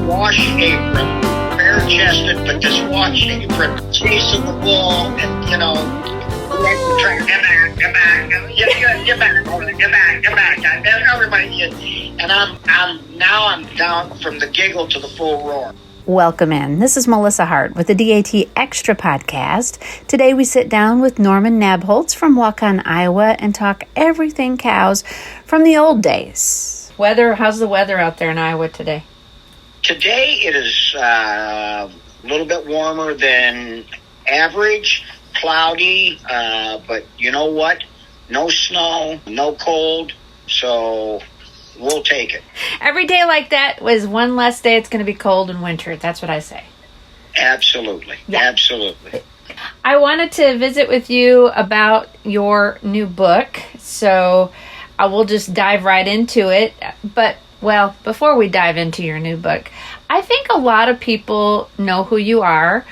wash apron, bare-chested, but this wash apron, chasing the bull, and, trying to get back, everybody, and I'm down from the giggle to the full roar. Welcome in. This is Melissa Hart with the DAT Extra podcast. Today we sit down with Norman Nabholz from Waukon, Iowa, and talk everything cows from the old days. How's the weather out there in Iowa today? Today it is a little bit warmer than average, cloudy, but you know what? No snow, no cold, so we'll take it. Every day like that was one less day it's going to be cold and winter. That's what I say. Absolutely. Yeah. Absolutely. I wanted to visit with you about your new book, so I will just dive right into it. But, before we dive into your new book, I think a lot of people know who you are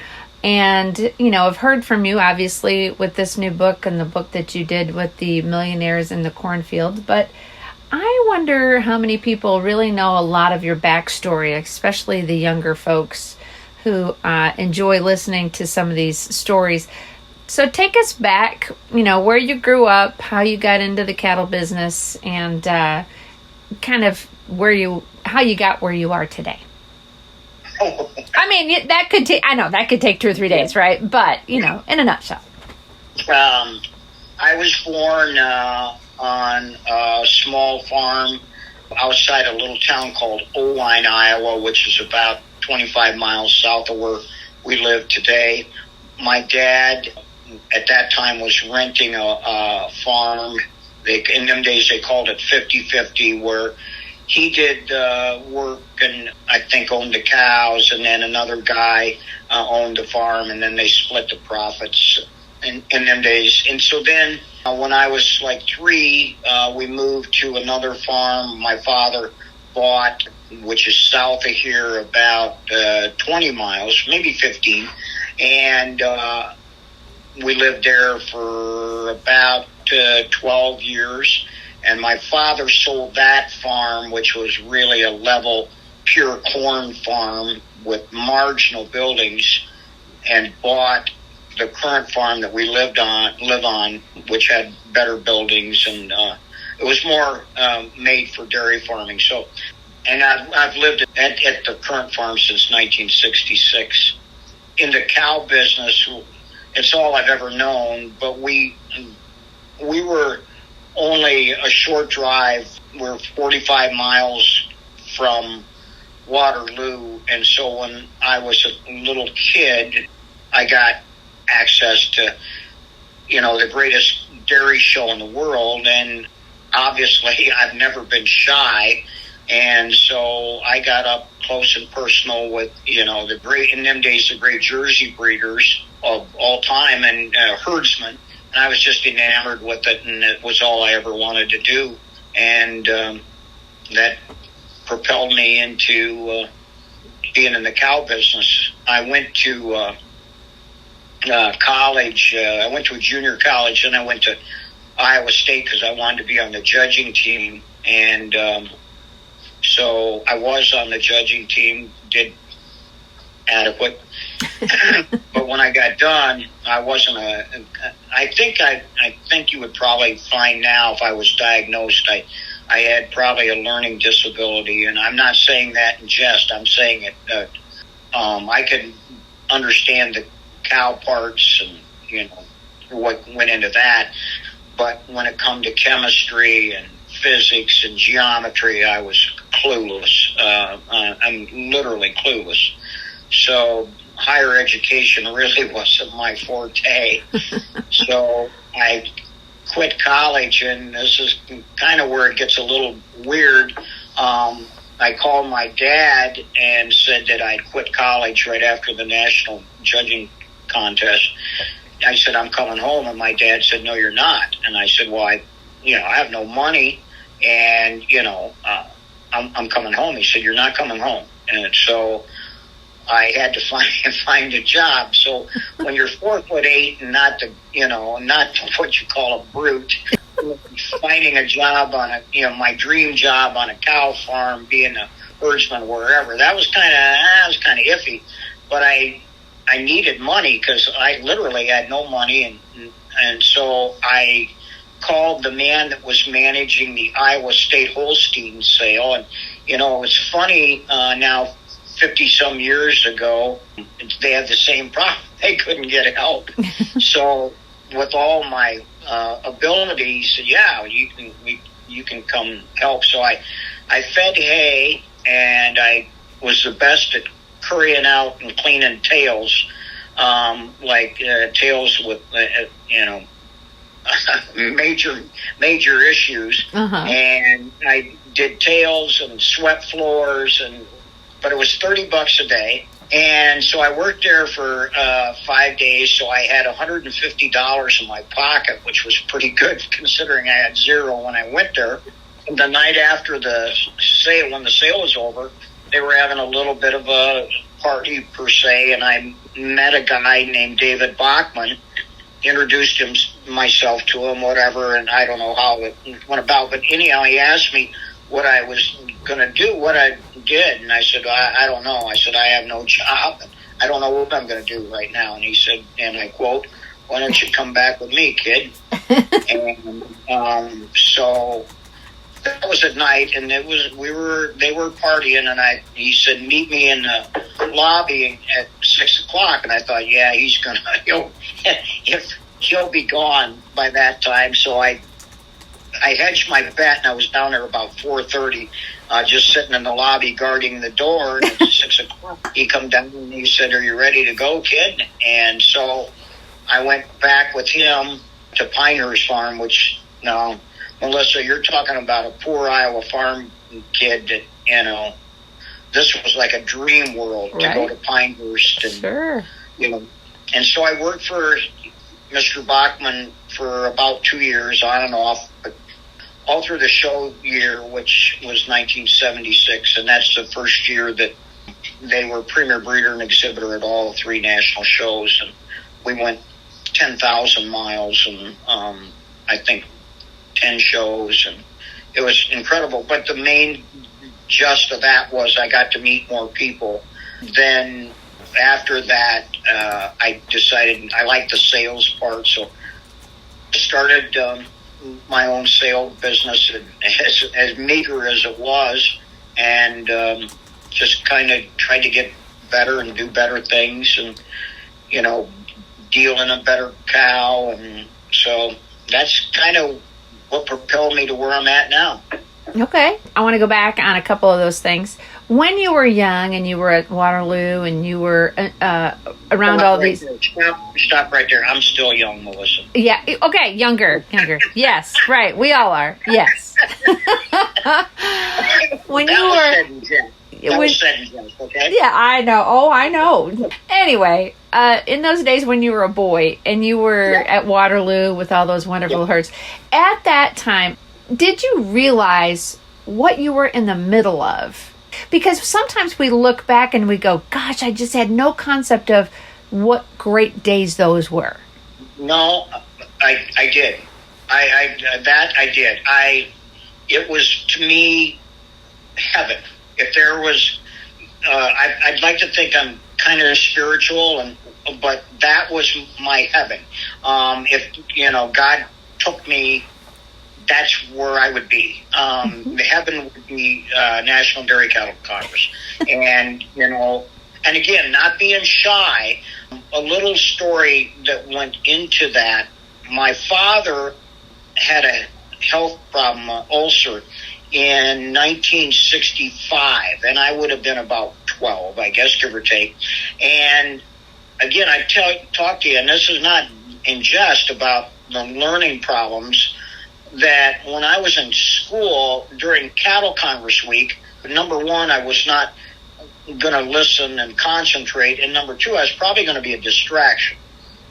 and, have heard from you, obviously, with this new book and the book that you did with the millionaires in the cornfield. But I wonder how many people really know a lot of your backstory, especially the younger folks who enjoy listening to some of these stories. So take us back, where you grew up, how you got into the cattle business, and kind of how you got where you are today. I mean, that could take 2 or 3 days, right? But, in a nutshell. I was born on a small farm outside a little town called Owine, Iowa, which is about 25 miles south of where we live today. My dad, at that time, was renting a farm. In them days, they called it 50-50, where he did work and I think owned the cows, and then another guy owned the farm, and then they split the profits in them days. And so then when I was like 3, we moved to another farm my father bought, which is south of here about 20 miles, maybe 15. And we lived there for about 12 years. And my father sold that farm, which was really a level, pure corn farm with marginal buildings, and bought the current farm that we live on, which had better buildings, and it was more made for dairy farming. So, and I've lived at the current farm since 1966. In the cow business, it's all I've ever known. But we were only a short drive. We're 45 miles from Waterloo, and so when I was a little kid, I got access to, the greatest dairy show in the world. And obviously I've never been shy. And so I got up close and personal with, in them days, the great Jersey breeders of all time, and herdsmen. And I was just enamored with it, and it was all I ever wanted to do. And that propelled me into being in the cow business. I went to college. I went to a junior college, and I went to Iowa State because I wanted to be on the judging team. And so I was on the judging team, did adequate. But when I got done, I wasn't I think you would probably find now, if I was diagnosed, I had probably a learning disability. And I'm not saying that in jest. I'm saying it. I could understand the cow parts and, what went into that. But when it come to chemistry and physics and geometry, I was clueless. I'm literally clueless. So higher education really wasn't my forte. So I quit college, and this is kind of where it gets a little weird. I called my dad and said that I'd quit college right after the national judging contest. I said, I'm coming home. And my dad said, no, you're not. And I said, well, I have no money, and, I'm coming home. He said, you're not coming home. And so I had to find a job. So when you're 4'8" and not what you call a brute, finding a job on my dream job on a cow farm, being a herdsman wherever. That was kind of iffy, but I needed money because I literally had no money, and so I called the man that was managing the Iowa State Holstein sale, and it's funny now. 50-some years ago, they had the same problem. They couldn't get help. So with all my ability, he said, yeah, you can come help. So I fed hay, and I was the best at currying out and cleaning tails, tails with, major issues. Uh-huh. And I did tails and swept floors, but it was $30 a day. And so I worked there for 5 days. So I had $150 in my pocket, which was pretty good considering I had zero when I went there. And the night after the sale, when the sale was over, they were having a little bit of a party per se. And I met a guy named David Bachman, introduced myself to him, whatever. And I don't know how it went about. But anyhow, he asked me what I was going to do, what I did. And I said, I don't know. I said, I have no job. I don't know what I'm going to do right now. And he said, and I quote, why don't you come back with me, kid? And so that was at night, and they were partying, and he said, meet me in the lobby at 6:00. And I thought, yeah, he'll be gone by that time. So I hedged my bet, and I was down there about 4:30, just sitting in the lobby guarding the door. And at 6:00, he come down and he said, are you ready to go, kid? And so I went back with him to Pinehurst Farm, which, no, Melissa, you're talking about a poor Iowa farm kid that, this was like a dream world, right, to go to Pinehurst. And, sure. And so I worked for Mr. Bachman for about 2 years, on and off, but all through the show year, which was 1976, and that's the first year that they were premier breeder and exhibitor at all 3 national shows, and we went 10,000 miles and I think 10 shows, and it was incredible. But the main gist of that was I got to meet more people. Then after that, I decided I liked the sales part, so I started my own sale business, as meager as it was, and just kind of tried to get better and do better things, and deal in a better cow. And so that's kind of what propelled me to where I'm at now. Okay. I want to go back on a couple of those things. When you were young and you were at Waterloo and you were around all right these... There. Stop right there. I'm still young, Melissa. Yeah. Okay. Younger. Yes. Right. We all are. Yes. When you were... That was said and done, okay? Yeah, I know. Oh, I know. Anyway, in those days when you were a boy and you were at Waterloo with all those wonderful herds, at that time, did you realize what you were in the middle of? Because sometimes we look back and we go, gosh, I just had no concept of what great days those were. No, I did. I did. It was, to me, heaven. If there was, I'd like to think I'm kind of spiritual, but that was my heaven. If God took me, that's where I would be. The heaven would be National Dairy Cattle Congress, and and again, not being shy. A little story that went into that. My father had a health problem, ulcer, in 1965, and I would have been about 12, I guess, give or take. And again, I talk to you, and this is not in jest, about the learning problems that when I was in school during Cattle Congress Week, number one, I was not going to listen and concentrate, and number two, I was probably going to be a distraction.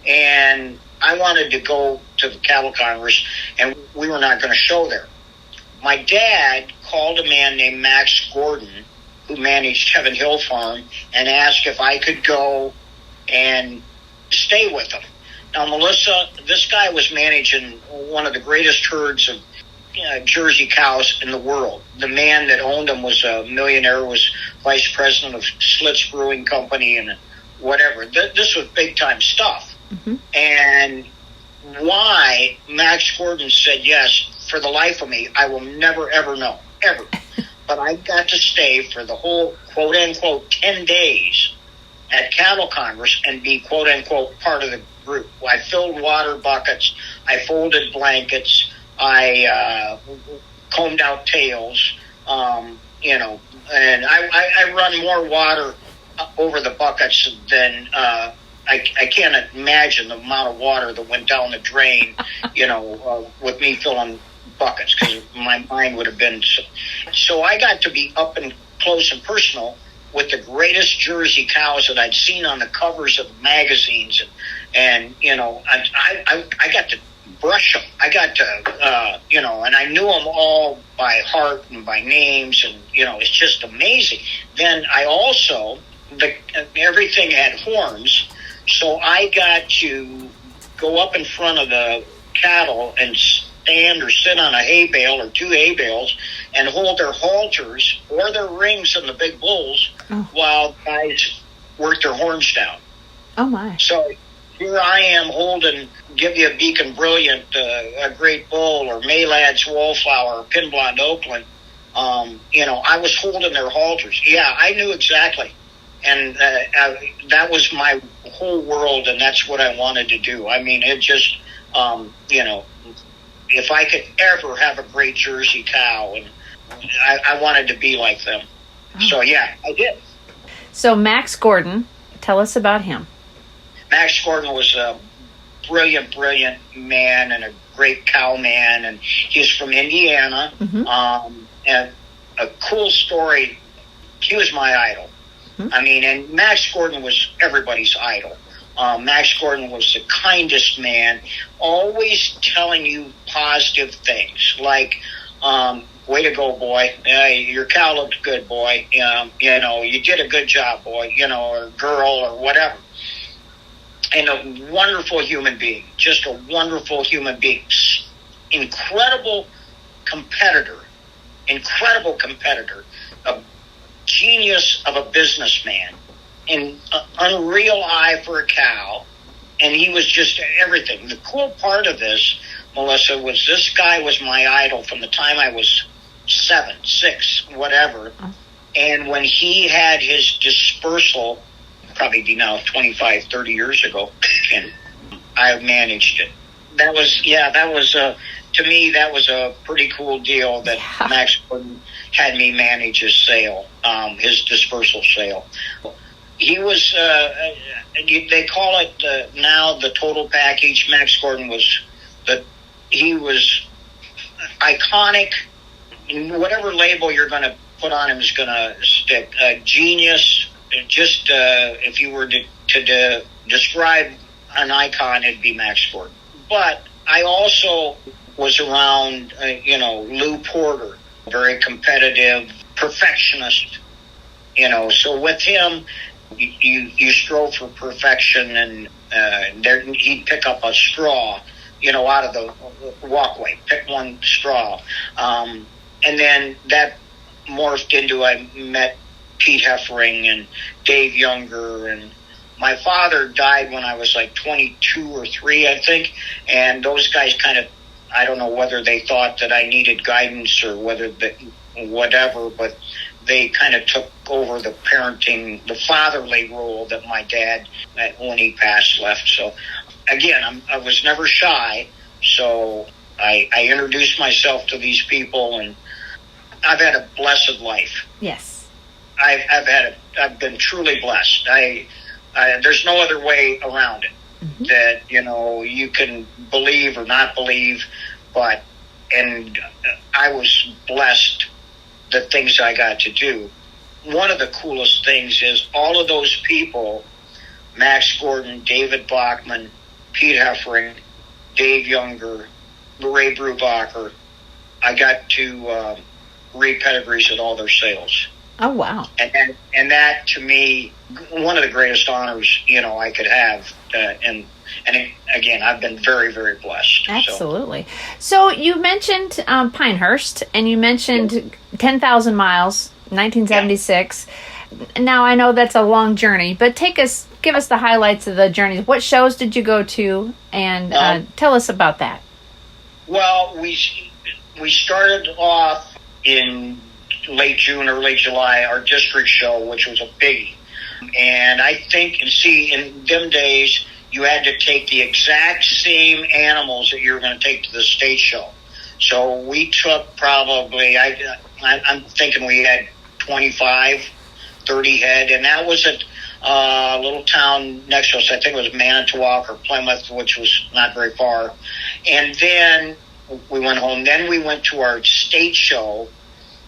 And I wanted to go to the Cattle Congress, and we were not going to show there. My dad called a man named Max Gordon, who managed Heaven Hill Farm, and asked if I could go and stay with him. Now, Melissa, this guy was managing one of the greatest herds of Jersey cows in the world. The man that owned them was a millionaire, was vice president of Schlitz Brewing Company and whatever. This was big time stuff. Mm-hmm. And why Max Gordon said yes, for the life of me, I will never, ever know, ever. But I got to stay for the whole, quote unquote, 10 days at Cattle Congress and be, quote unquote, part of the group. I filled water buckets, I folded blankets, I combed out tails, you know, and I run more water over the buckets than I can't imagine the amount of water that went down the drain, you know, with me filling buckets, because my mind would have been. So I got to be up and close and personal with the greatest Jersey cows that I'd seen on the covers of magazines, and you know, I got to brush them. I got to, you know, and I knew them all by heart and by names, and you know, it's just amazing. Then I also, everything had horns, so I got to go up in front of the cattle and stand or sit on a hay bale or two hay bales and hold their halters or their rings in the big bulls while guys work their horns down. Oh my! So here I am holding, Give You a Beacon Brilliant, a Great Bull, or Maylad's Wallflower, or Pin Blonde Oakland. You know, I was holding their halters. Yeah, I knew exactly. And that was my whole world, and that's what I wanted to do. I mean, it just, you know, if I could ever have a great Jersey cow, and I wanted to be like them. So, yeah, I did. So, Max Gordon, tell us about him. Max Gordon was a brilliant, brilliant man and a great cow man, and he's from Indiana. Mm-hmm. And a cool story, he was my idol. Mm-hmm. I mean, and Max Gordon was everybody's idol. Max Gordon was the kindest man, always telling you positive things, like, way to go, boy. Your cow looked good, boy. You know, you did a good job, boy, you know, or girl, or whatever. And a wonderful human being, just a wonderful human being. Incredible competitor, a genius of a businessman, an unreal eye for a cow, and he was just everything. The cool part of this, Melissa, was this guy was my idol from the time I was 7, 6, whatever. And when he had his dispersal, probably be now 25, 30 years ago, and I managed it. That was, to me, that was a pretty cool deal that Max Gordon had me manage his sale, his dispersal sale. He was, they call it now the total package. Max Gordon he was iconic. Whatever label you're going to put on him is going to stick. Genius. Just if you were to describe an icon, it'd be Max Gordon. But I also was around, you know, Lou Porter, very competitive, perfectionist. You know, so with him, you strove for perfection, and he'd pick up a straw, you know, out of the walkway, pick one straw. And then that morphed into, I met Pete Heffering and Dave Younger, and my father died when I was like 22 or 3, I think, and those guys kind of, I don't know whether they thought that I needed guidance or whatever, but they kind of took over the parenting, the fatherly role that my dad, when he passed, left. So again, I was never shy, so I introduced myself to these people, and I've had a blessed life. Yes. I've been truly blessed. There's no other way around it. Mm-hmm. That, you know, you can believe or not believe, and I was blessed the things I got to do. One of the coolest things is all of those people, Max Gordon, David Bachman, Pete Heffering, Dave Younger, Ray Brubacher, I got to read pedigrees at all their sales. Oh, wow. And that to me, one of the greatest honors, I could have. Again, I've been very, very blessed. Absolutely. So you mentioned Pinehurst, and you mentioned 10,000 miles, 1976. Yeah. Now, I know that's a long journey, but give us the highlights of the journey. What shows did you go to, and tell us about that. Well, we started off in late June or late July, our district show, which was a biggie. And I think, in them days, you had to take the exact same animals that you were going to take to the state show. So we took probably, I'm thinking we had 25, 30 head, and that was at a little town next to us. I think it was Manitowoc or Plymouth, which was not very far. And then we went home. Then we went to our state show,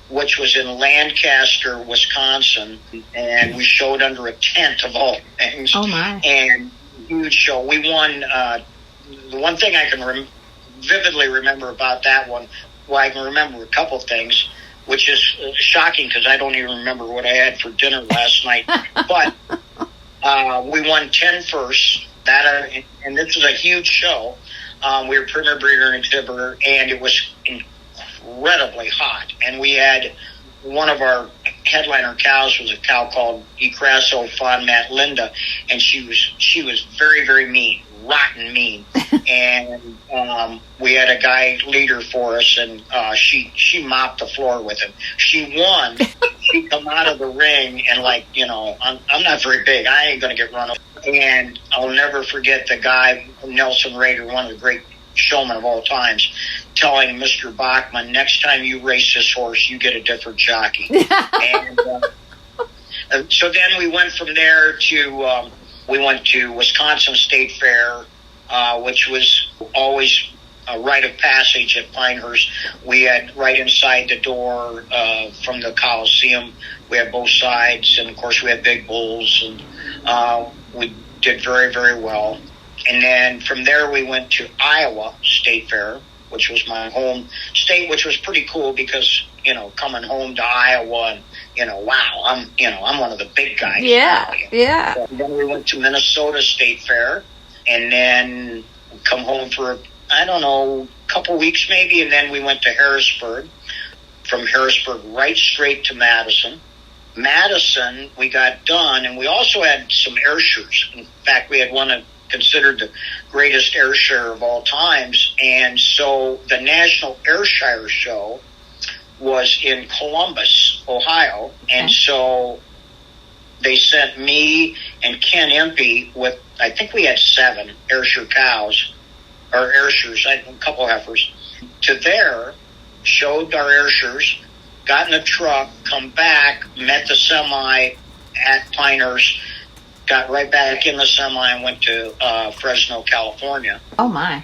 which was in Lancaster, Wisconsin, and we showed under a tent of all things. Oh, my. And huge show. We won. The one thing I can vividly remember about that one, well, I can remember a couple things, which is shocking because I don't even remember what I had for dinner last night. But we won 10 firsts. And this was a huge show. We were premier breeder and exhibitor, and it was incredibly hot. And we had one of our headliner cows was a cow called Ecrasso Fond Mat Linda, and she was very, very mean, rotten mean. And we had a guy leader for us, and she mopped the floor with him. She won. She come out of the ring, and I'm not very big. I ain't gonna get run over. And I'll never forget the guy, Nelson Rader, one of the great showmen of all times, telling Mr. Bachman, next time you race this horse, you get a different jockey. And so then we went from there to Wisconsin State Fair, which was always a rite of passage at Pinehurst. We had right inside the door from the Coliseum. We had both sides, and of course we had big bulls, and we did very, very well. And then from there we went to Iowa State Fair, which was my home state, which was pretty cool because, coming home to Iowa and, wow, I'm one of the big guys. Yeah, yeah. So then we went to Minnesota State Fair, and then come home for, a couple weeks maybe, and then we went to Harrisburg. From Harrisburg right straight to Madison. Madison, we got done, and we also had some Ayrshires. In fact, we had one considered the greatest Ayrshire of all times. And so the National Ayrshire Show was in Columbus, Ohio. And so they sent me and Ken Impey with, I think we had 7 Ayrshire cows, or Ayrshires, a couple heifers, to there, showed our Ayrshires, got in a truck, come back, met the semi at Pinehurst, got right back in the semi and went to Fresno, California. Oh, my.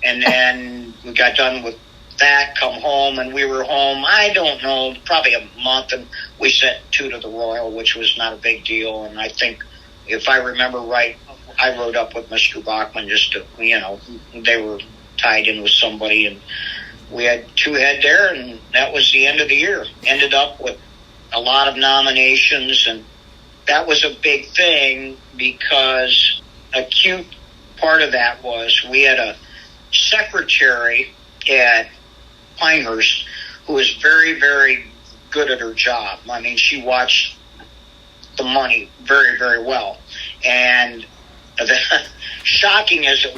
And then we got done with that, come home, and we were home, I don't know, probably a month, and we sent 2 to the Royal, which was not a big deal. And I think, if I remember right, I rode up with Mr. Bachman just to, they were tied in with somebody, and we had 2 head there, and that was the end of the year. Ended up with a lot of nominations, and that was a big thing because a cute part of that was we had a secretary at Pinehurst who was very, very good at her job. I mean, she watched the money very, very well. And shocking as it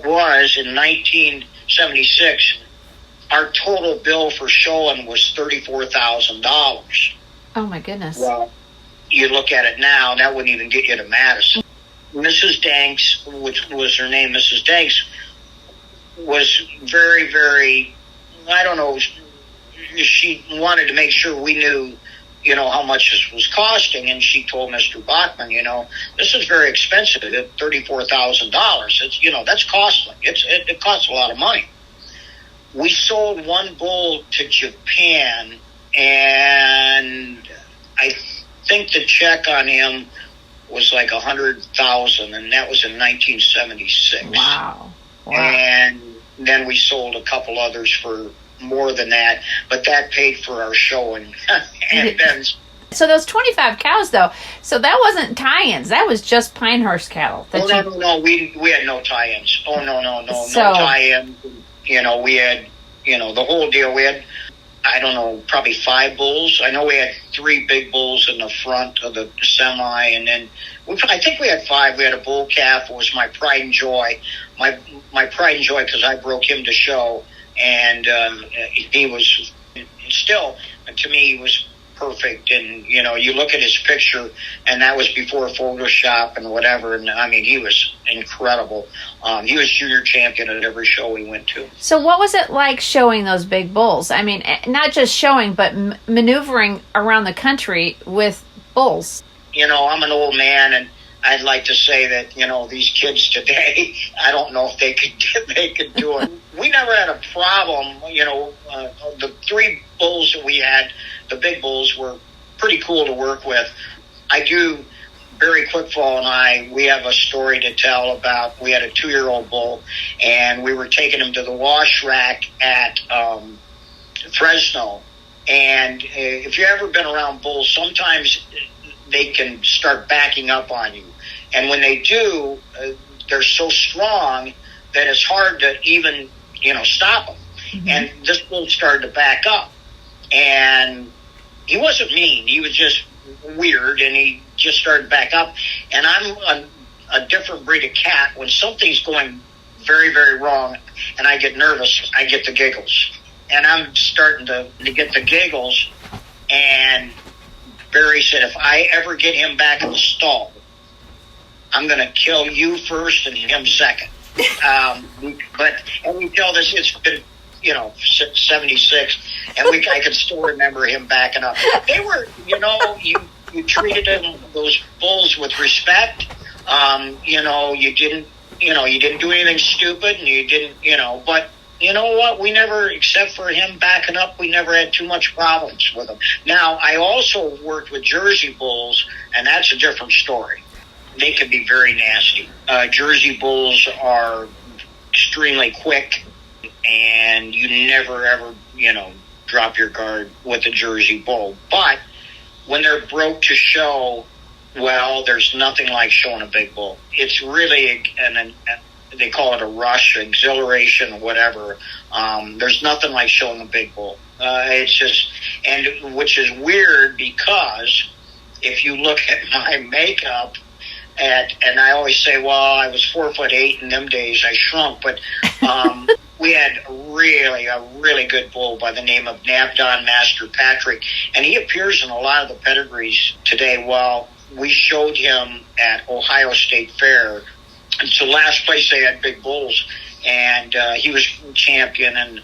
was, in 1976, our total bill for showing was $34,000. Oh, my goodness. Well, you look at it now, that wouldn't even get you to Madison. Mrs. Danks, which was her name, Mrs. Danks, was very, very, I don't know, she wanted to make sure we knew, how much this was costing. And she told Mr. Bachman, this is very expensive at $34,000. It's, that's costly. It costs a lot of money. We sold one bull to Japan, and I think the check on him was like $100,000, and that was in 1976. Wow. And then we sold a couple others for more than that, but that paid for our show and So those 25 cows, though, so that wasn't tie-ins. That was just Pinehurst cattle. No. We had no tie-ins. Oh, no. So, no tie-ins. We had, the whole deal. We had, I don't know, probably 5 bulls. I know we had 3 big bulls in the front of the semi, and then I think we had 5. We had a bull calf. It was my pride and joy. My pride and joy, because I broke him to show, and he was still, to me, he was perfect. And you look at his picture, and that was before Photoshop and whatever, and I mean, he was incredible. He was junior champion at every show we went to. So what was it like showing those big bulls? I mean, not just showing, but maneuvering around the country with bulls. I'm an old man, and I'd like to say that, these kids today, I don't know if they could do it. We never had a problem. The 3 bulls that we had, the big bulls, were pretty cool to work with. Barry Quickfall and we have a story to tell about, we had a 2-year-old bull, and we were taking him to the wash rack at Fresno. And if you've ever been around bulls, sometimes they can start backing up on you. And when they do, they're so strong that it's hard to even, stop them. Mm-hmm. And this bull started to back up. And he wasn't mean. He was just weird, and he just started to back up. And I'm a different breed of cat. When something's going very, very wrong and I get nervous, I get the giggles. And I'm starting to get the giggles. And Barry said, if I ever get him back in the stall, I'm going to kill you first and him second. But we tell this, it's been, 76, and I can still remember him backing up. They were, you treated those bulls with respect. You didn't do anything stupid, and you didn't, but you know what? We never, except for him backing up, we never had too much problems with him. Now, I also worked with Jersey bulls, and that's a different story. They can be very nasty. Jersey bulls are extremely quick, and you never, ever, drop your guard with a Jersey bull. But when they're broke to show, well, there's nothing like showing a big bull. It's really, they call it a rush, exhilaration, whatever. There's nothing like showing a big bull. It's just, and which is weird, because if you look at my makeup, and I always say, well, I was 4'8" in them days. I shrunk, but we had a really good bull by the name of Nabdon Master Patrick, and he appears in a lot of the pedigrees today. Well, we showed him at Ohio State Fair. It's the last place they had big bulls, and he was champion. And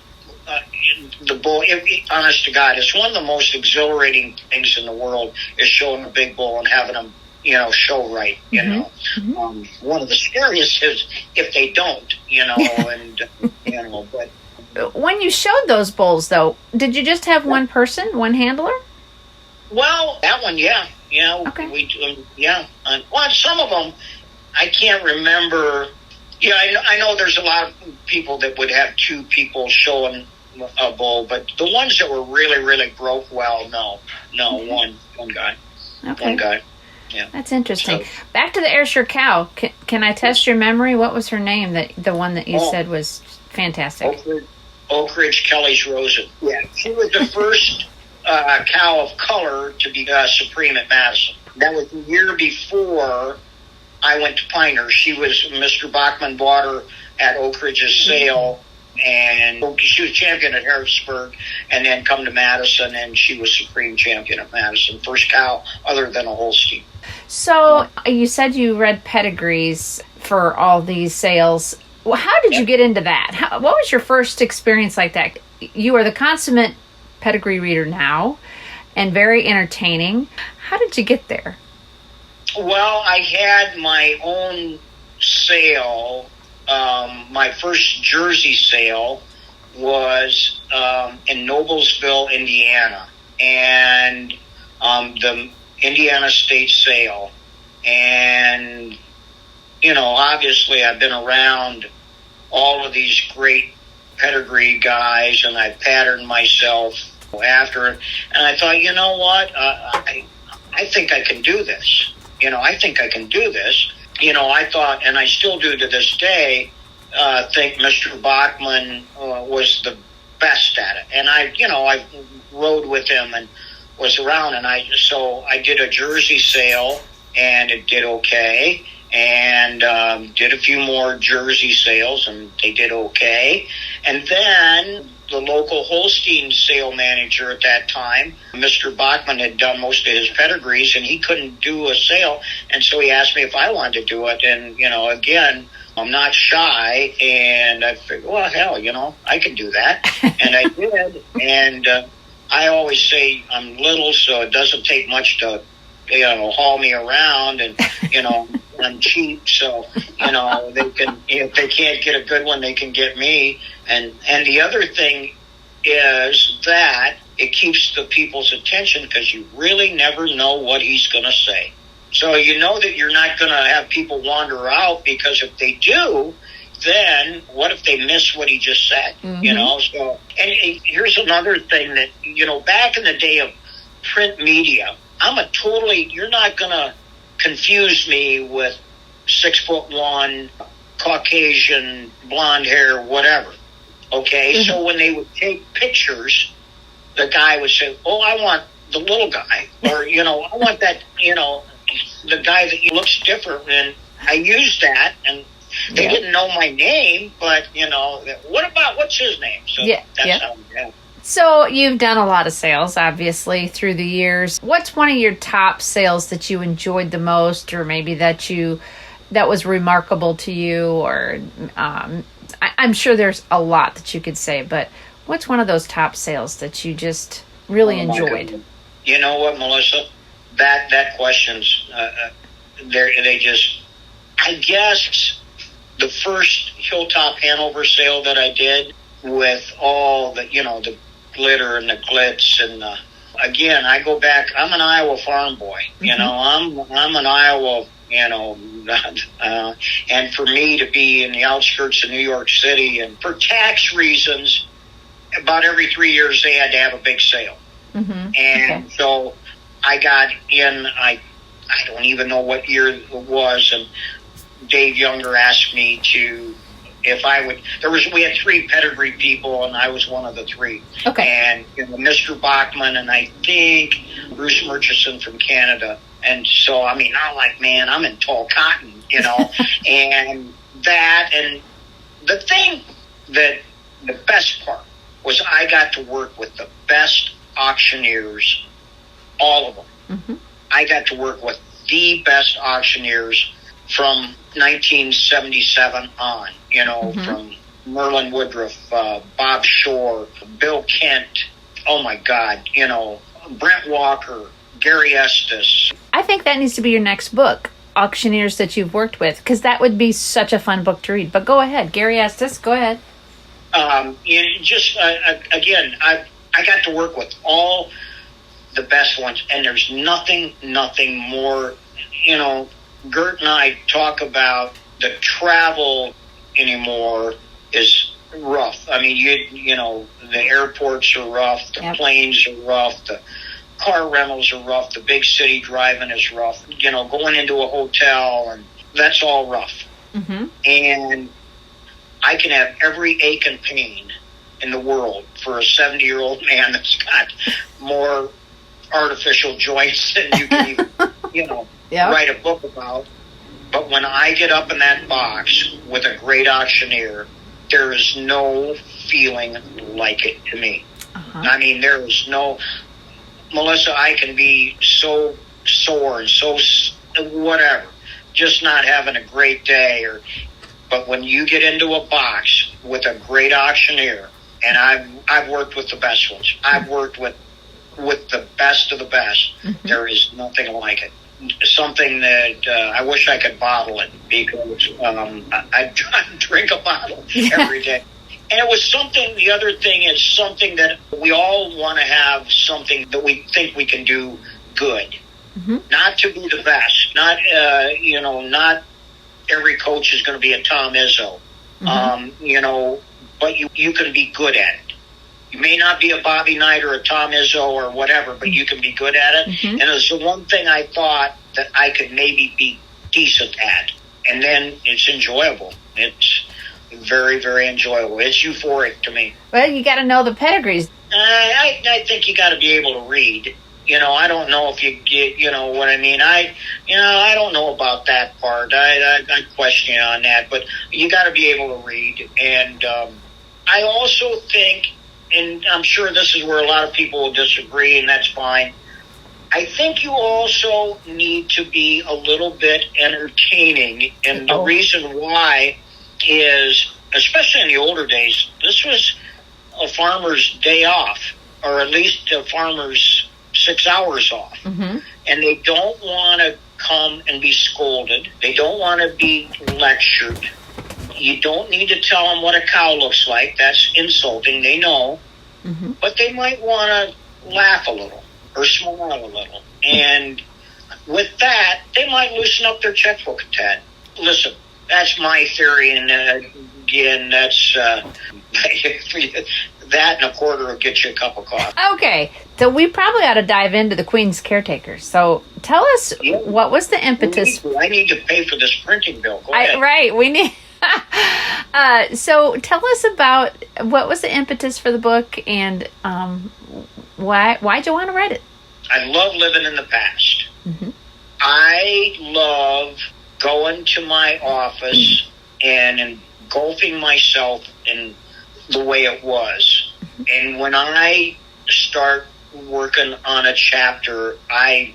the bull, honest to God, it's one of the most exhilarating things in the world, is showing a big bull and having him, show right. Mm-hmm. One of the scariest is if they don't, and but when you showed those bulls, though, did you just have one person, one handler? Well, that one, yeah. Okay. Well, some of them, I can't remember. Yeah, I know there's a lot of people that would have 2 people showing a bull, but the ones that were really, really broke well, no, one guy. Okay. One guy. Yeah. That's interesting. So, back to the Ayrshire cow. Can I test your memory? What was her name? The one that you said was fantastic. Oak Ridge Kelly's Rosen. Yeah, she was the first cow of color to be supreme at Madison. That was the year before I went to Pinehurst. She was, Mr. Bachman bought her at Oak Ridge's sale, and she was champion at Harrisburg, and then come to Madison, and she was supreme champion at Madison. First cow other than a Holstein. So you said you read pedigrees for all these sales. Well, how did you get into that? What was your first experience like that? You are the consummate pedigree reader now, and very entertaining. How did you get there? Well, I had my own sale. My first Jersey sale was in Noblesville, Indiana, and the Indiana State Sale. And, obviously I've been around all of these great pedigree guys, and I patterned myself after, and I thought, you know what, I think I can do this. I think I can do this. I thought, and I still do to this day, think Mr. Bachman was the best at it. And I rode with him and was around, and I did a jersey sale, and it did okay, and did a few more jersey sales, and they did okay. And then the local Holstein sale manager at that time, Mr. Bachman, had done most of his pedigrees, and he couldn't do a sale, and so he asked me if I wanted to do it. And again, I'm not shy, and I figured, well, hell, I can do that. And I did. And I always say I'm little, so it doesn't take much to haul me around, and I'm cheap, so they can, if they can't get a good one, they can get me. And the other thing is that it keeps the people's attention, because you really never know what he's going to say. So you know that you're not going to have people wander out, because if they do, then what if they miss what he just said? Mm-hmm. So, and here's another thing that, back in the day of print media, you're not going to confuse me with 6'1", Caucasian, blonde hair, whatever. Okay. Mm-hmm. So when they would take pictures, the guy would say, oh, I want the little guy, or, I want that, the guy that looks different. And I used that, and they didn't know my name, but, what's his name? So that's how we did. So you've done a lot of sales, obviously, through the years. What's one of your top sales that you enjoyed the most, or maybe that was remarkable to you? Or I'm sure there's a lot that you could say, but what's one of those top sales that you just really enjoyed? You know what, Melissa? That question's I guess the first Hilltop Hanover sale that I did, with all the the glitter and the glitz, and again, I go back. I'm an Iowa farm boy. Mm-hmm. I'm an Iowa. And for me to be in the outskirts of New York City, and for tax reasons, about every 3 years they had to have a big sale. Mm-hmm. And so I got in. I don't even know what year it was, and Dave Younger asked me if I would. We had 3 pedigree people, and I was one of the 3. Okay. And Mr. Bachman, and I think Bruce Murchison from Canada. And so, I'm like, man, I'm in tall cotton, and that, and the thing that the best part was I got to work with the best auctioneers, all of them. Mm-hmm. I got to work with the best auctioneers from 1977 on, mm-hmm. from Merlin Woodruff, Bob Shore, Bill Kent, oh my God, Brent Walker, Gary Estes. I think that needs to be your next book, auctioneers that you've worked with, because that would be such a fun book to read. But go ahead, Gary Estes, go ahead. Again, I got to work with all the best ones, and there's nothing more, Gert and I talk about the travel anymore is rough. The airports are rough, the planes are rough, the car rentals are rough, the big city driving is rough, going into a hotel, and that's all rough. Mm-hmm. And I can have every ache and pain in the world for a 70-year-old man that's got more artificial joints than you can even, write a book about. But when I get up in that box with a great auctioneer, there is no feeling like it to me. Uh-huh. There is no... Melissa, I can be so sore and so whatever, just not having a great day. But when you get into a box with a great auctioneer, and I've worked with the best ones, I've worked with the best of the best. Mm-hmm. There is nothing like it. Something that I wish I could bottle it, because I drink a bottle every day. And it was something, the other thing is something that we all want to have, something that we think we can do good. Mm-hmm. Not to be the best. Not, not every coach is going to be a Tom Izzo. Mm-hmm. But you can be good at it. You may not be a Bobby Knight or a Tom Izzo or whatever, but you can be good at it. Mm-hmm. And it's the one thing I thought that I could maybe be decent at. And then it's enjoyable. It's very, very enjoyable. It's euphoric to me. Well, you got to know the pedigrees. I think you got to be able to read. I don't know if you get, what I mean. I don't know about that part. I question you on that, but you got to be able to read. And I also think, and I'm sure this is where a lot of people will disagree, and that's fine. I think you also need to be a little bit entertaining, and the reason why is, especially in the older days, this was a farmer's day off, or at least a farmer's 6 hours off. Mm-hmm. And they don't want to come and be scolded. They don't want to be lectured. You don't need to tell them what a cow looks like. That's insulting. They know. Mm-hmm. But they might want to laugh a little or smile a little. And with that, they might loosen up their checkbook a tad. Listen, that's my theory. And again, that's that and a quarter will get you a cup of coffee. Okay. So we probably ought to dive into the Queen's caretakers. So tell us, what was the impetus? I need to pay for this printing bill. Go ahead. Right. We need... So tell us about what was the impetus for the book, and why'd you want to write it? I love living in the past. Mm-hmm. I love going to my office and engulfing myself in the way it was. Mm-hmm. And when I start working on a chapter, I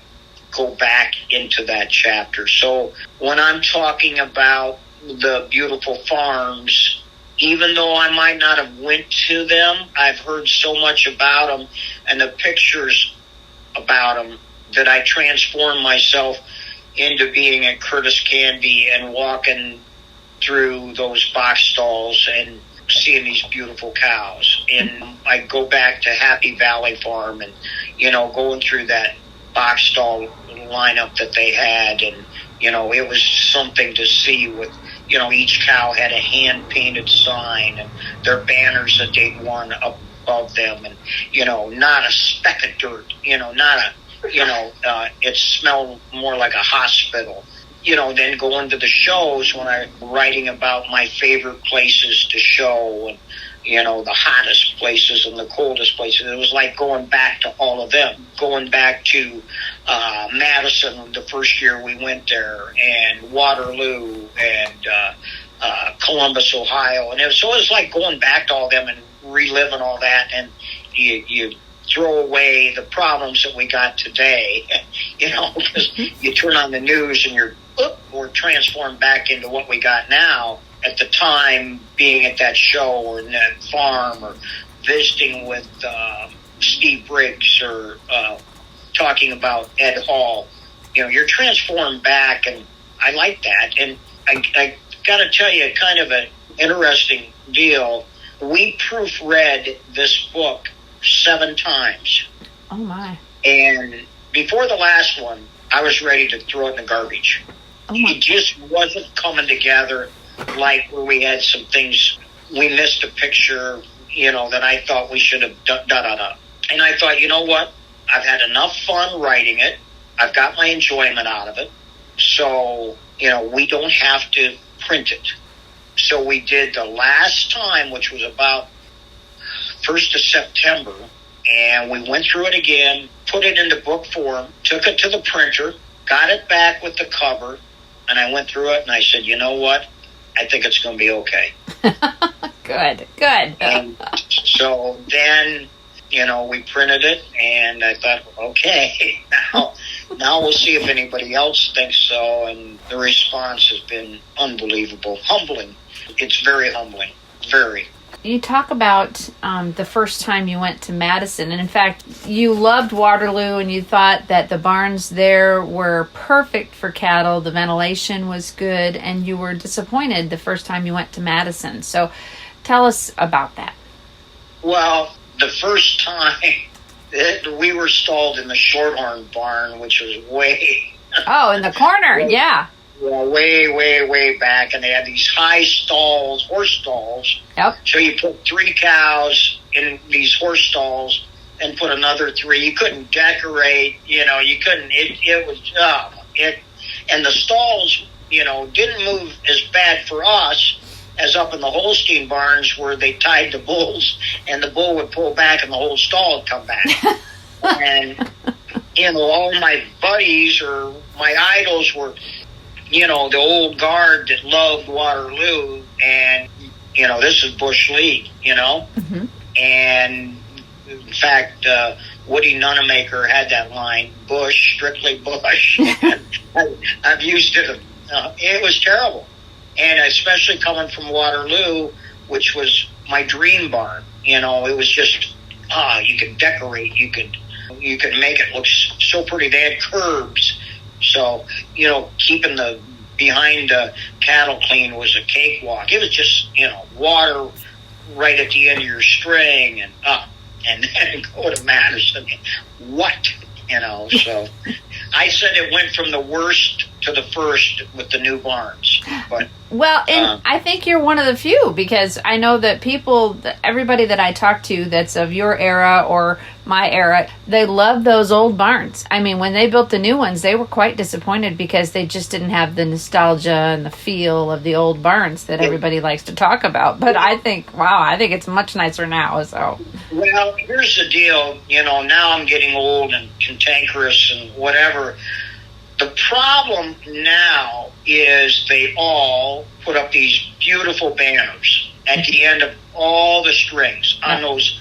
go back into that chapter. So when I'm talking about the beautiful farms, even though I might not have went to them, I've heard so much about them and the pictures about them that I transform myself into being at Curtis Canby and walking through those box stalls and seeing these beautiful cows. And I go back to Happy Valley Farm and, going through that box stall lineup that they had. And, it was something to see with, each cow had a hand-painted sign and their banners that they'd won up above them. And, not a speck of dirt, it smelled more like a hospital. Then going to the shows when I'm writing about my favorite places to show and, the hottest places and the coldest places. It was like going back to all of them, going back to Madison the first year we went there, and Waterloo and Columbus, Ohio. And so it was like going back to all of them and reliving all that. And you throw away the problems that we got today, because you turn on the news and we're transformed back into what we got now. At the time, being at that show or in that farm or visiting with Steve Briggs or talking about Ed Hall, you're transformed back, and I like that. And I got to tell you, kind of an interesting deal. We proofread this book 7 times. Oh, my. And before the last one, I was ready to throw it in the garbage. Oh, my. It just wasn't coming together like where we had some things. We missed a picture, that I thought we should have done. And I thought, you know what? I've had enough fun writing it. I've got my enjoyment out of it. So, we don't have to print it. So we did the last time, which was about 1st of September, and we went through it again, put it into book form, took it to the printer, got it back with the cover, and I went through it and I said, you know what? I think it's going to be okay. Good. And so then, we printed it, and I thought, okay, now we'll see if anybody else thinks so. And the response has been unbelievable, humbling. It's very humbling, very. You talk about the first time you went to Madison, and in fact, you loved Waterloo, and you thought that the barns there were perfect for cattle. The ventilation was good, and you were disappointed the first time you went to Madison. So tell us about that. Well, the first time we were stalled in the Shorthorn barn, which was way... Oh, in the corner, yeah. Well, way back, and they had these high stalls, horse stalls. Yep. So you put 3 cows in these horse stalls and put another 3. You couldn't decorate, you couldn't, it was, and the stalls, didn't move as bad for us as up in the Holstein barns where they tied the bulls and the bull would pull back and the whole stall would come back. And, all my buddies or my idols were, the old guard that loved Waterloo, and, this is Bush League, Mm-hmm. And in fact, Woody Nunemaker had that line, Bush, strictly Bush. I've used it. It was terrible. And especially coming from Waterloo, which was my dream barn. It was just, you could decorate. You could make it look so pretty. They had curbs. So, keeping the behind the cattle clean was a cakewalk. It was just, water right at the end of your string and then go to Madison. What? So I said it went from the worst to the first with the new barns. But I think you're one of the few, because I know that everybody that I talk to that's of your era or my era, they love those old barns. I mean, when they built the new ones, they were quite disappointed because they just didn't have the nostalgia and the feel of the old barns that everybody likes to talk about. But I think it's much nicer now. So, well, here's the deal. Now I'm getting old and cantankerous and whatever. The problem now is they all put up these beautiful banners at the end of all the strings on those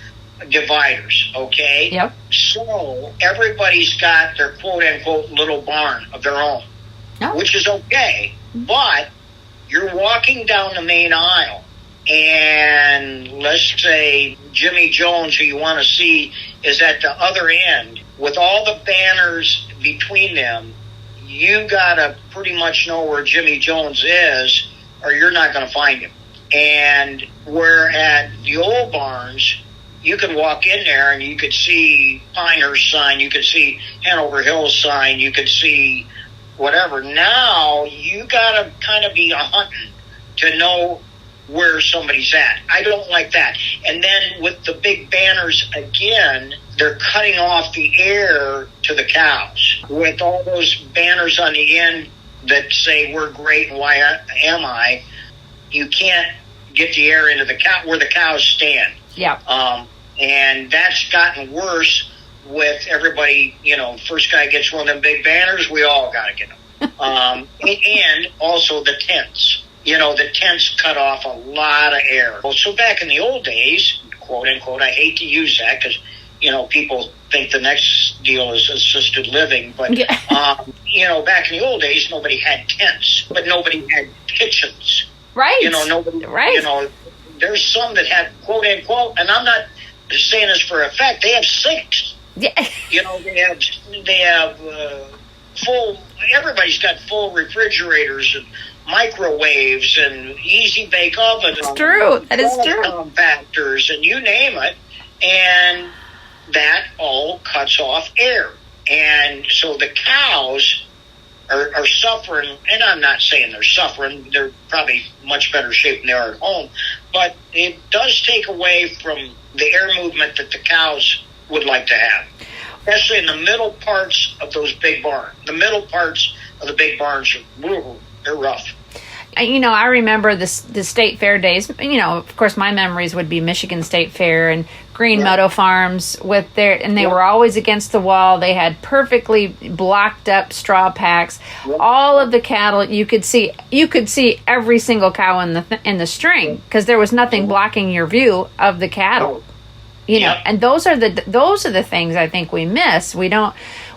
dividers, okay? Yep. So everybody's got their quote-unquote little barn of their own, which is okay, but you're walking down the main aisle, and let's say Jimmy Jones, who you want to see, is at the other end. With all the banners between them, you got to pretty much know where Jimmy Jones is, or you're not going to find him. And where at the old barns, you could walk in there and you could see Pinehurst sign, you could see Hanover Hills sign, you could see whatever. Now, you got to kind of be hunting to know where somebody's at. I don't like that. And then with the big banners again, they're cutting off the air to the cows. With all those banners on the end that say we're great and why am I, you can't get the air into the cow where the cows stand. Yeah. And that's gotten worse with everybody, first guy gets one of them big banners, we all got to get them. And also the tents. The tents cut off a lot of air. So back in the old days, quote unquote, I hate to use that because, people think the next deal is assisted living. But, back in the old days, nobody had tents, but nobody had kitchens. Right. Nobody, right. There's some that have quote unquote, and I'm not saying this for effect, they have sinks. Yeah. They have full, everybody's got full refrigerators and microwaves and easy bake ovens. It's true. That is true. Compactors and you name it. And that all cuts off air. And so the cows are suffering, and I'm not saying they're suffering, they're probably much better shape than they are at home, but it does take away from the air movement that the cows would like to have, especially in the middle parts of those big barns. The middle parts of the big barns they're rough. I remember the state fair days. Of course, my memories would be Michigan State Fair and Green Meadow Farms and they were always against the wall. They had perfectly blocked up straw packs. All of the cattle you could see every single cow in the string because there was nothing blocking your view of the cattle. And those are the things I think we miss.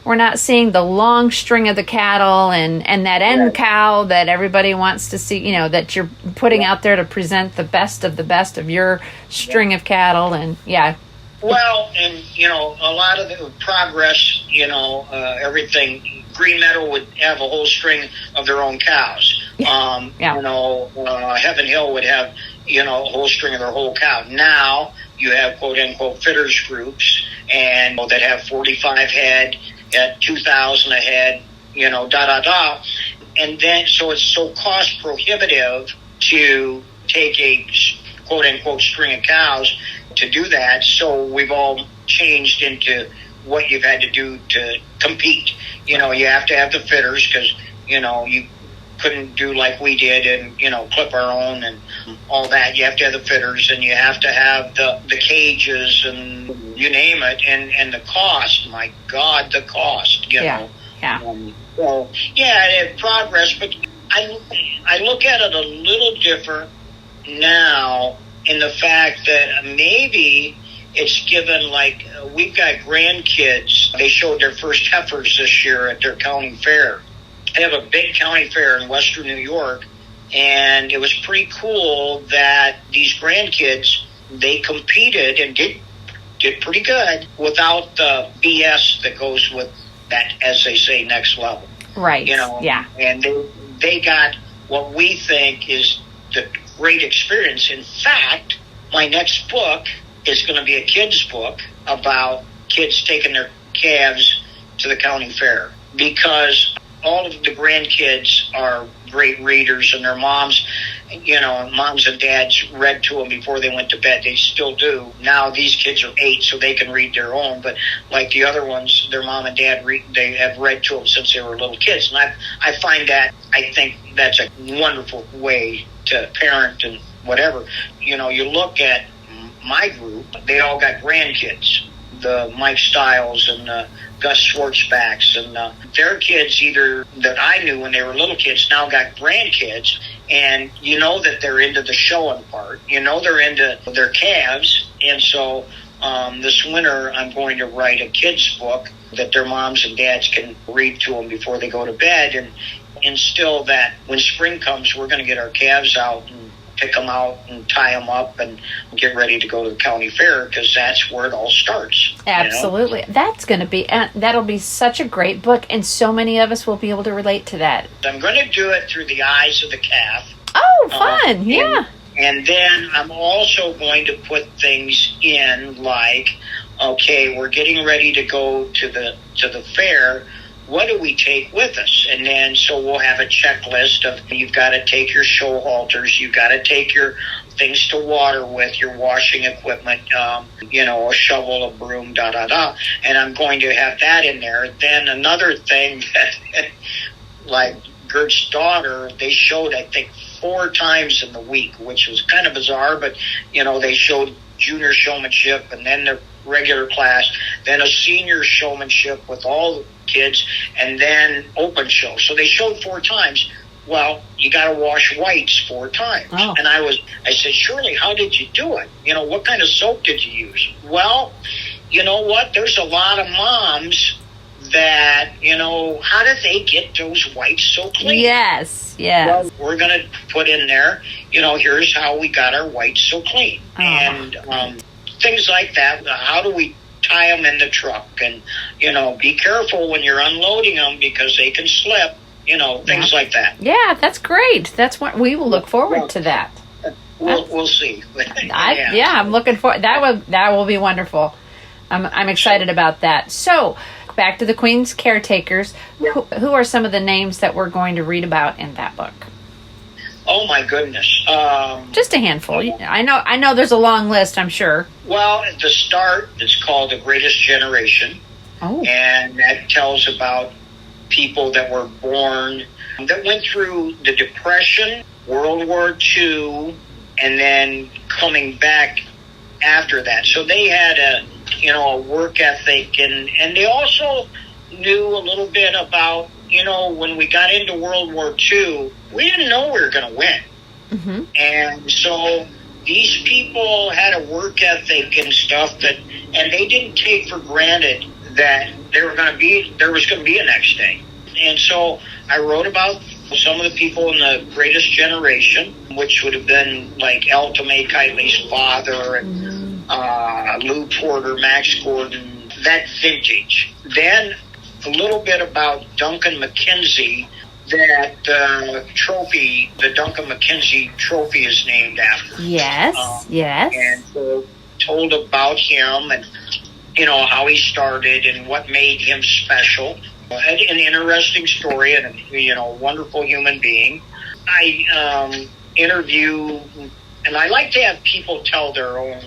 We're not seeing the long string of the cattle and that end cow that everybody wants to see, that you're putting out there to present the best of your string of cattle. And Well, and, a lot of the progress, everything, Green Meadow would have a whole string of their own cows. Heaven Hill would have, a whole string of their whole cow. Now you have quote unquote fitters groups and that have 45 head at 2,000 a head, And then, so it's so cost prohibitive to take a quote unquote string of cows to do that. So we've all changed into what you've had to do to compete. You have to have the fitters because, you couldn't do like we did and, clip our own and all that. You have to have the fitters and you have to have the cages and you name it. And the cost, my God, the cost, Yeah. So, progress, but I look at it a little different now in the fact that maybe it's given, like, we've got grandkids. They showed their first heifers this year at their county fair. They have a big county fair in Western New York, and it was pretty cool that these grandkids, they competed and did pretty good without the BS that goes with that, as they say, next level. Right. Yeah. And they got what we think is the great experience. In fact, my next book is going to be a kid's book about kids taking their calves to the county fair, because all of the grandkids are great readers, and their moms and dads read to them before they went to bed. They still do. Now these kids are 8, so they can read their own, but like the other ones, their mom and dad they have read to them since they were little kids. And I think that's a wonderful way to parent and whatever. You look at my group, they all got grandkids, the Mike Stiles and Gus Schwartzbacks, and their kids, either that I knew when they were little kids, now got grandkids, and that they're into the showing part. They're into their calves, and so this winter I'm going to write a kid's book that their moms and dads can read to them before they go to bed, and instill that when spring comes, we're going to get our calves out and pick them out and tie them up and get ready to go to the county fair, because that's where it all starts. Absolutely. That's going to be, that'll be such a great book, and so many of us will be able to relate to that. I'm going to do it through the eyes of the calf. Oh, fun. Yeah. And then I'm also going to put things in like, okay, we're getting ready to go to the fair. What do we take with us? And then so we'll have a checklist of, you've got to take your show halters, you've got to take your things to water with, your washing equipment, a shovel, a broom, and I'm going to have that in there. Then another thing that, like Gert's daughter, they showed, I think, 4 times in the week, which was kind of bizarre, but, they showed junior showmanship and then the regular class, then a senior showmanship with all the kids, and then open show. So they showed 4 times. Well, you got to wash whites 4 times. Oh. And I said, Shirley, how did you do it? What kind of soap did you use? Well, you know what? There's a lot of moms that, how did they get those whites so clean? Yes. Well, we're going to put in there, here's how we got our whites so clean. Oh. And things like that. How do we tie them in the truck? And, be careful when you're unloading them because they can slip, things like that. Yeah, that's great. That's what we will look forward to that. We'll see. I'm looking for that will be wonderful. I'm excited about that. So, back to the Queen's Caretakers. Yeah. Who are some of the names that we're going to read about in that book? Oh my goodness! Just a handful. I know. There's a long list, I'm sure. Well, at the start, it's called The Greatest Generation, and that tells about people that were born that went through the Depression, World War II, and then coming back after that. So they had a work ethic, and they also knew a little bit about, when we got into World War II, we didn't know we were going to win. Mm-hmm. And so these people had a work ethic and stuff and they didn't take for granted that there was going to be a next day. And so I wrote about some of the people in the Greatest Generation, which would have been like Alta Mae Kitely's father and Lou Porter, Max Gordon, that vintage. Then a little bit about Duncan McKenzie, that the Duncan McKenzie trophy is named after. Yes, yes. And so told about him and, how he started and what made him special. An interesting story and, a wonderful human being. I interview, and I like to have people tell their own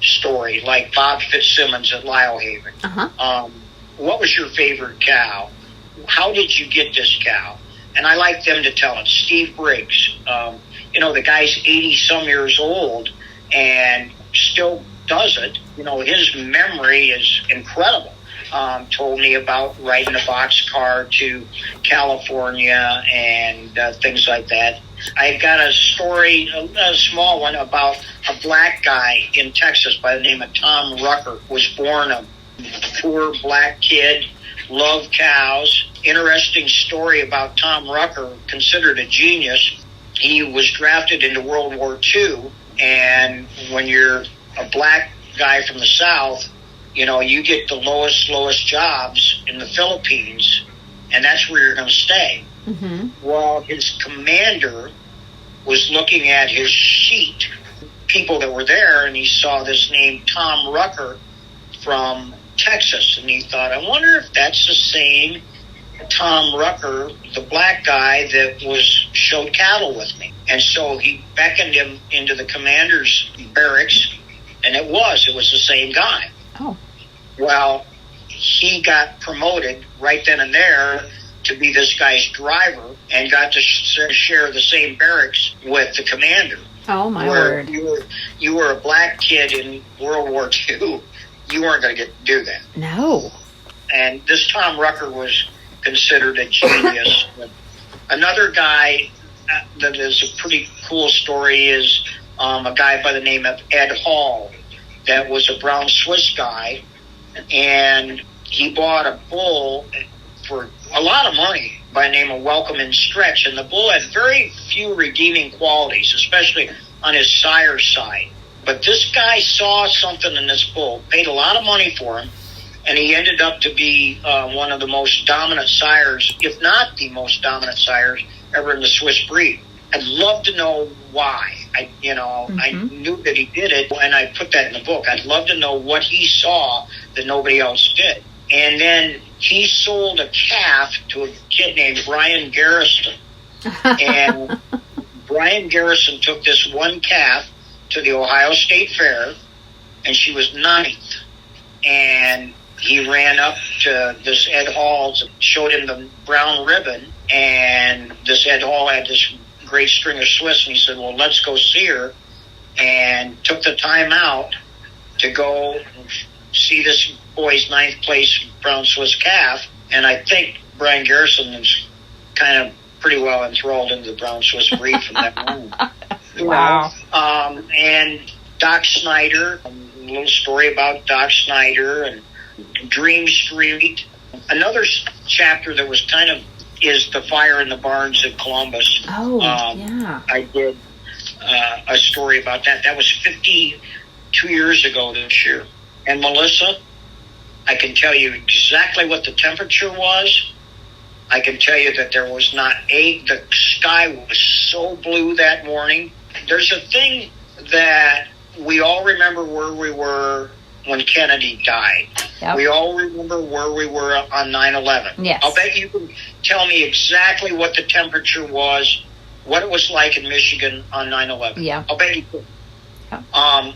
story, like Bob Fitzsimmons at Lylehaven. What was your favorite cow? How did you get this cow? And I like them to tell it. Steve Briggs, the guy's 80-some years old and still does it. His memory is incredible. Told me about riding a boxcar to California and things like that. I got a story, a small one, about a black guy in Texas by the name of Tom Rucker. Was born a poor black kid, loved cows. Interesting story about Tom Rucker, considered a genius. He was drafted into World War II, and when you're a black guy from the South, you get the lowest jobs in the Philippines, and that's where you're going to stay. Well, his commander was looking at his sheet, people that were there, and he saw this name Tom Rucker from Texas, and he thought, I wonder if that's the same Tom Rucker, the black guy that showed cattle with me. And so he beckoned him into the commander's barracks, and it was the same guy. Oh. Well, he got promoted right then and there to be this guy's driver and got to share the same barracks with the commander. Oh, my word. You were a black kid in World War II. You weren't going to get to do that. No. And this Tom Rucker was considered a genius. Another guy that is a pretty cool story is a guy by the name of Ed Hall that was a brown Swiss guy, and he bought a bull for a lot of money by the name of Welcome and Stretch, and the bull had very few redeeming qualities, especially on his sire side. But this guy saw something in this bull, paid a lot of money for him, and he ended up to be one of the most dominant sires, if not the most dominant sires, ever in the Swiss breed. I'd love to know why. I knew that he did it, and I put that in the book. I'd love to know what he saw that nobody else did. And then he sold a calf to a kid named Brian Garrison. And Brian Garrison took this one calf to the Ohio State Fair, and she was 9th. And he ran up to this Ed Hall's, showed him the brown ribbon, and this Ed Hall had this great string of Swiss, and he said, well, let's go see her, and took the time out to go see this boy's 9th place brown Swiss calf. And I think Brian Garrison is kind of pretty well enthralled into the brown Swiss breed from that moment. Wow. And Doc Snyder, a little story about Doc Snyder and Dream Street. Another chapter that was kind of is the fire in the barns at Columbus. Oh, yeah. I did a story about that. That was 52 years ago this year. And Melissa, I can tell you exactly what the temperature was. I can tell you that there was the sky was so blue that morning. There's a thing that we all remember where we were when Kennedy died. Yep. We all remember where we were on 9/11. Yes. I'll bet you can tell me exactly what the temperature was, what it was like in Michigan on 9/11. Yeah. I'll bet you could. Yeah.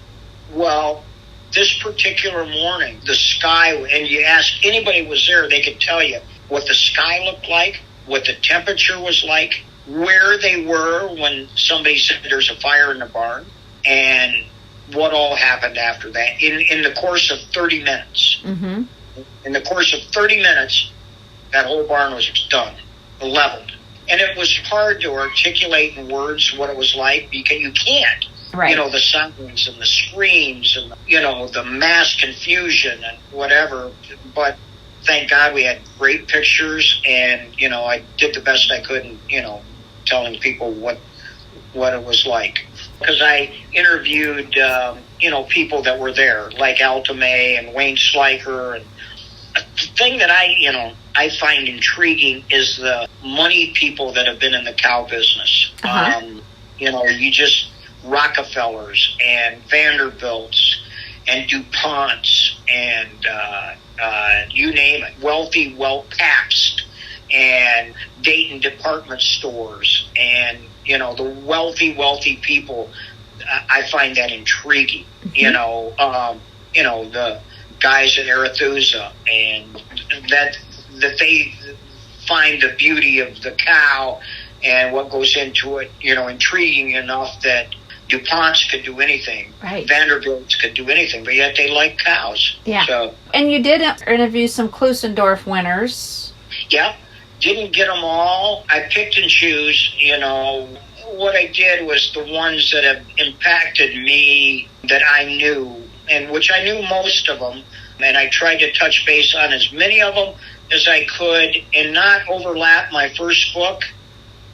Well, this particular morning, the sky, and you ask anybody who was there, they could tell you what the sky looked like, what the temperature was like, where they were when somebody said there's a fire in the barn, and what all happened after that in the course of 30 minutes. Mm-hmm. In the course of 30 minutes, that whole barn was done, leveled. And it was hard to articulate in words what it was like, because you can't. Right. The sounds and the screams and, the mass confusion and whatever. But thank God we had great pictures, and, I did the best I could in, telling people what it was like. Because I interviewed, people that were there, like Alta May and Wayne Sliker. And the thing that I find intriguing is the money people that have been in the cow business. Uh-huh. Rockefellers and Vanderbilts and DuPonts and you name it, wealthy Pabst and Dayton department stores and, the wealthy people I find that intriguing. The guys at Arethusa, and that they find the beauty of the cow and what goes into it, intriguing enough that DuPonts could do anything. Right. Vanderbilts could do anything, but yet they like cows. Yeah. So, and you did interview some Klusendorf winners. Yeah. Didn't get them all. I picked and choose, What I did was the ones that have impacted me that I knew, and which I knew most of them, and I tried to touch base on as many of them as I could and not overlap my first book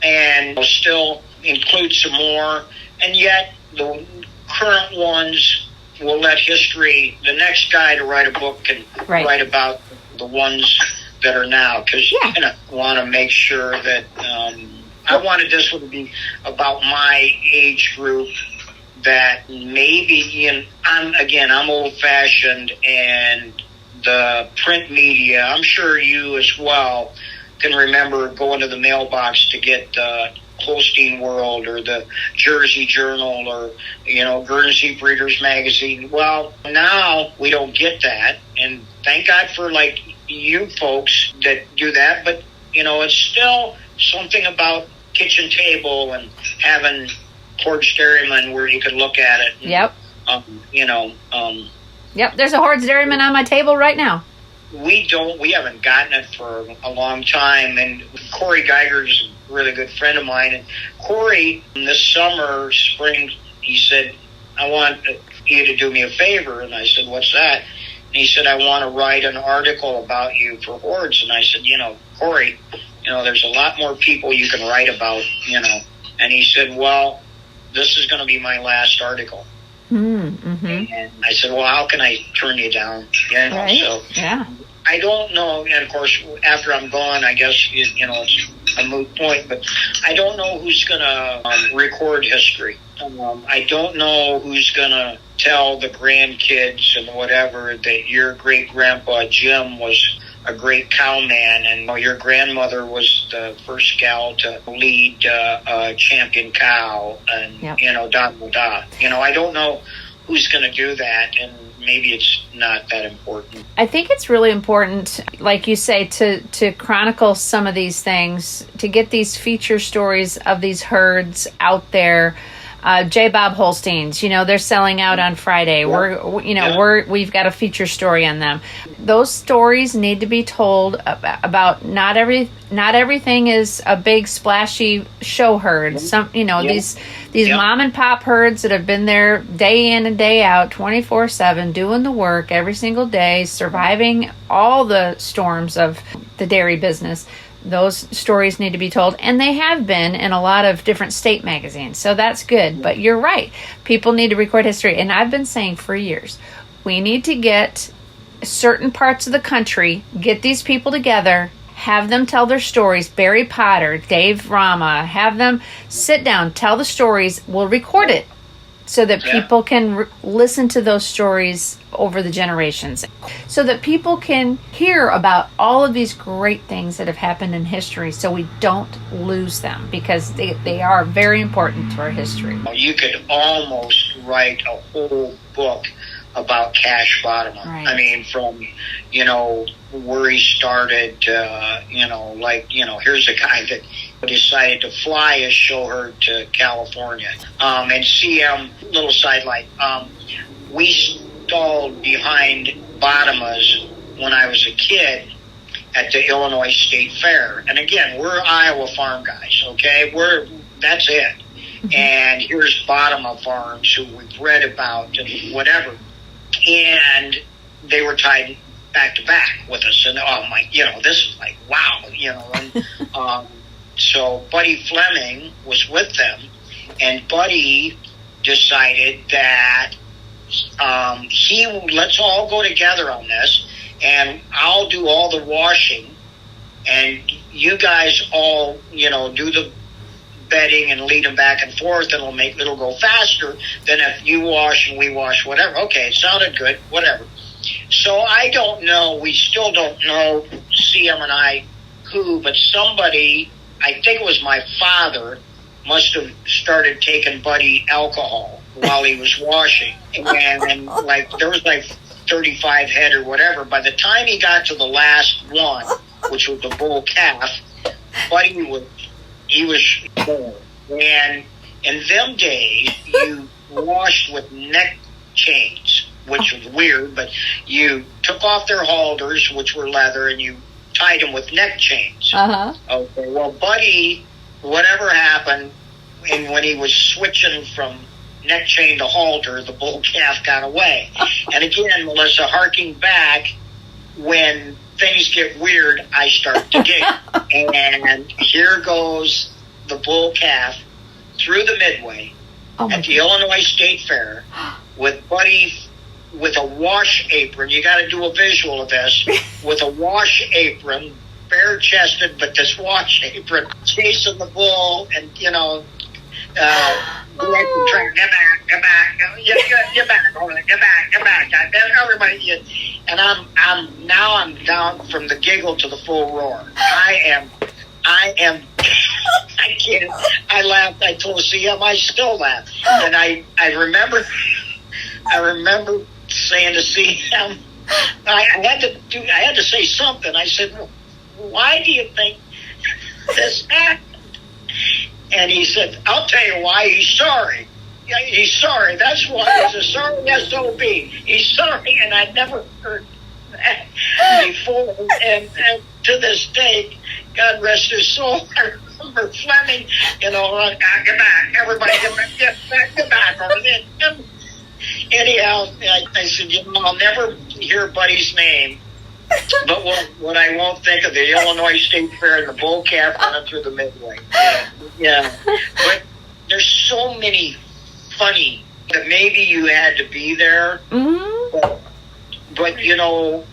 and still include some more. And yet the current ones will let history, the next guy to write a book can write about the ones that are now, because you want to make sure that I wanted this one to be about my age group, that maybe I'm old-fashioned, and the print media, I'm sure you as well can remember going to the mailbox to get the Holstein World or the Jersey Journal or, Guernsey Breeders Magazine. Well, now we don't get that, and thank God for, you folks that do that, but, it's still something about kitchen table and having Hordes Dairyman where you could look at it. And, yep. Yep, there's a Hordes Dairyman on my table right now. We haven't gotten it for a long time, and Corey Geiger's a really good friend of mine, and Corey, this spring, he said, I want you to do me a favor, and I said, what's that? And he said, I want to write an article about you for Hordes, and I said, Corey, there's a lot more people you can write about, and he said, well, this is going to be my last article. Mm-hmm. And I said, well, how can I turn you down? Right. So yeah. I don't know, and of course, after I'm gone, I guess, it's a moot point, but I don't know who's going to record history. I don't know who's going to tell the grandkids and whatever that your great-grandpa Jim was a great cowman, and your grandmother was the first gal to lead a champion cow, and, da-da-da. I don't know who's going to do that, and maybe it's not that important. I think it's really important, like you say, to chronicle some of these things, to get these feature stories of these herds out there. J. Bob Holsteins, they're selling out on Friday. Yep. We've got a feature story on them. Those stories need to be told about not everything is a big splashy show herd. Some, these mom and pop herds that have been there day in and day out, 24/7, doing the work every single day, surviving all the storms of the dairy business. Those stories need to be told, and they have been in a lot of different state magazines, so that's good. But you're right. People need to record history, and I've been saying for years, we need to get certain parts of the country, get these people together, have them tell their stories. Barry Potter, Dave Rama, have them sit down, tell the stories. We'll record it so that people can listen to those stories over the generations, so that people can hear about all of these great things that have happened in history, so we don't lose them, because they are very important to our history. You could almost write a whole book about Cash Bottomer. Right. I mean, from, where he started, here's a guy that decided to fly a show herd to California. And CM, little sidelight, we stalled behind Bottomas when I was a kid at the Illinois State Fair. And again, we're Iowa farm guys, okay? That's it. Mm-hmm. And here's Bottoма Farms, who we've read about and whatever. And they were tied back to back with us. And this is like, wow, and, so Buddy Fleming was with them, and Buddy decided that let's all go together on this, and I'll do all the washing, and you guys all, do the bedding and lead them back and forth, and it'll go faster than if you wash and we wash, whatever. Okay, it sounded good, whatever. So I don't know, we still don't know, CM and I, who, but somebody, I think it was my father, must have started taking Buddy alcohol while he was washing. And like, there was like 35 head or whatever. By the time he got to the last one, which was the bull calf, Buddy he was full. And in them days, you washed with neck chains, which was weird, but you took off their halters, which were leather, and you tied them with neck chains. Uh-huh. Okay, well, Buddy, whatever happened, and when he was switching from neck chain to halter, the bull calf got away. And again, Melissa, harking back, when things get weird, I start to giggle. And here goes the bull calf through the midway at the Illinois State Fair with Buddy with a wash apron. You got to do a visual of this. With a wash apron, bare-chested, but this wash apron, chasing the bull, and, you know, trying, get back, get back, everybody. And I'm down from the giggle to the full roar. I can't. I laughed. I told CM I still laugh. And I remember saying to CM, I had to say something. I said, why do you think this happened? And he said, I'll tell you why. He's sorry. Yeah, he's sorry. That's why. He's a sorry SOB. He's sorry. And I'd never heard that before. And to this day, God rest his soul, I remember Fleming, you know, get back. Everybody get back over there. Anyhow, I said, you know, I'll never hear Buddy's name. But what I won't think of, the Illinois State Fair and the bull calf running through the midway. Yeah. But there's so many funny that maybe you had to be there. Mm-hmm. But, you know,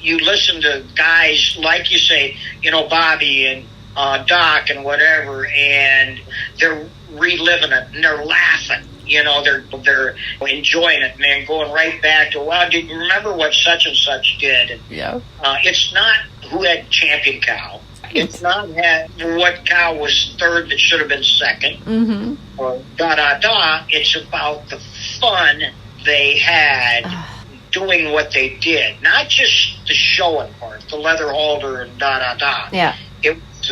you listen to guys, like you say, you know, Bobby and Doc and whatever, and they're reliving it, and they're laughing. You know, they're enjoying it, man, going right back to, wow, did you remember what such and such did? And, yeah. It's not who had champion cow. It's not what cow was third that should have been second. Mm-hmm. Or da-da-da. It's about the fun they had doing what they did. Not just the showing part, the leather halter and da-da-da. Yeah. It was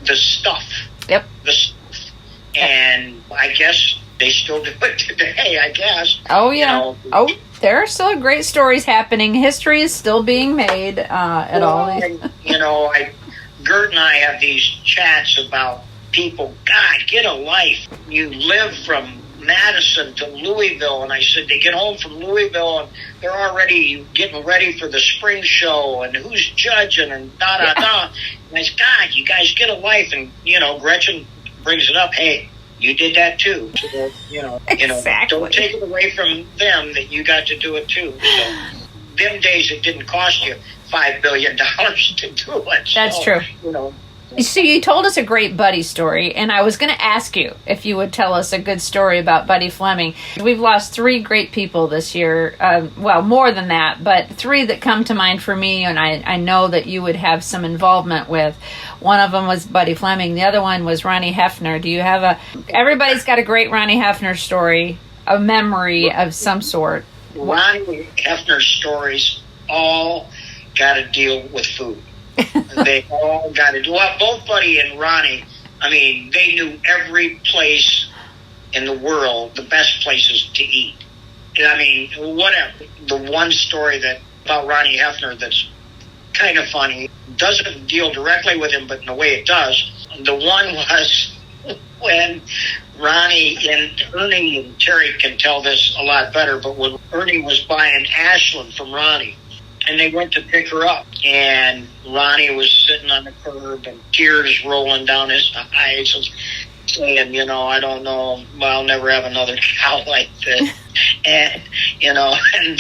the stuff. Yep. The stuff. And I guess they still do it today, I guess. Oh, yeah. You know, there are still great stories happening. History is still being made at all these. You know, Gert and I have these chats about people, God, get a life. You live from Madison to Louisville. And I said, they get home from Louisville and they're already getting ready for the spring show and who's judging and da-da-da. And I said, God, you guys get a life. And, you know, Gretchen brings it up, hey, you did that too. So, you know, exactly. Don't take it away from them that you got to do it too. So, them days it didn't cost you $5 billion to do it. That's true. You know. So you told us a great Buddy story, and I was going to ask you if you would tell us a good story about Buddy Fleming. We've lost 3 great people this year. Well, more than that, but 3 that come to mind for me, and I know that you would have some involvement with. One of them was Buddy Fleming. The other one was Ronnie Hefner. Do you have everybody's got a great Ronnie Hefner story, a memory of some sort. Ronnie Hefner stories all got to deal with food. They all got to do. Well, both Buddy and Ronnie, I mean, they knew every place in the world, the best places to eat. I mean, whatever. The one story about Ronnie Hefner that's kind of funny, doesn't deal directly with him, but in a way it does. The one was when Ronnie and Ernie, and Terry can tell this a lot better, but when Ernie was buying Ashland from Ronnie, and they went to pick her up, and Ronnie was sitting on the curb and tears rolling down his eyes and saying, you know, I don't know, I'll never have another cow like this. And, you know, and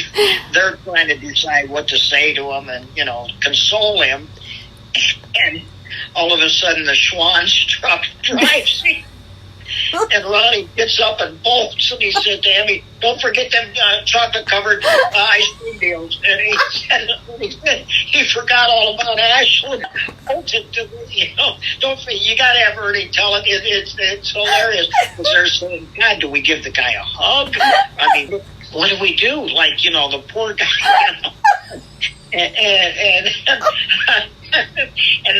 they're trying to decide what to say to him and, you know, console him. And all of a sudden the Schwann's truck drives And Ronnie gets up and bolts, and he said to Emmy, "Don't forget them chocolate-covered ice cream deals." And he said he forgot all about Ashland. Don't forget, you got to have Ernie tell it. It's hilarious. Because they're saying, "God, do we give the guy a hug? I mean, what do we do?" Like, the poor guy. And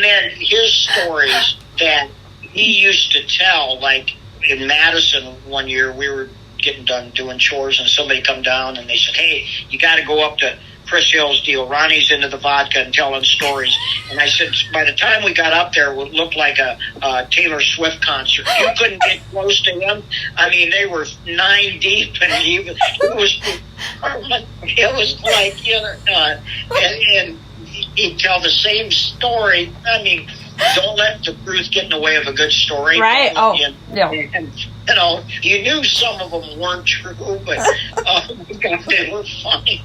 then his stories that he used to tell, like in Madison one year, we were getting done doing chores and somebody come down and they said, "Hey, you got to go up to Chris Hill's deal. Ronnie's into the vodka and telling stories." And I said, by the time we got up there, it looked like a Taylor Swift concert. You couldn't get close to him. I mean, they were 9 deep, and it was like, and he'd tell the same story. I mean, don't let the truth get in the way of a good story. Right. And, you knew some of them weren't true, but they were funny.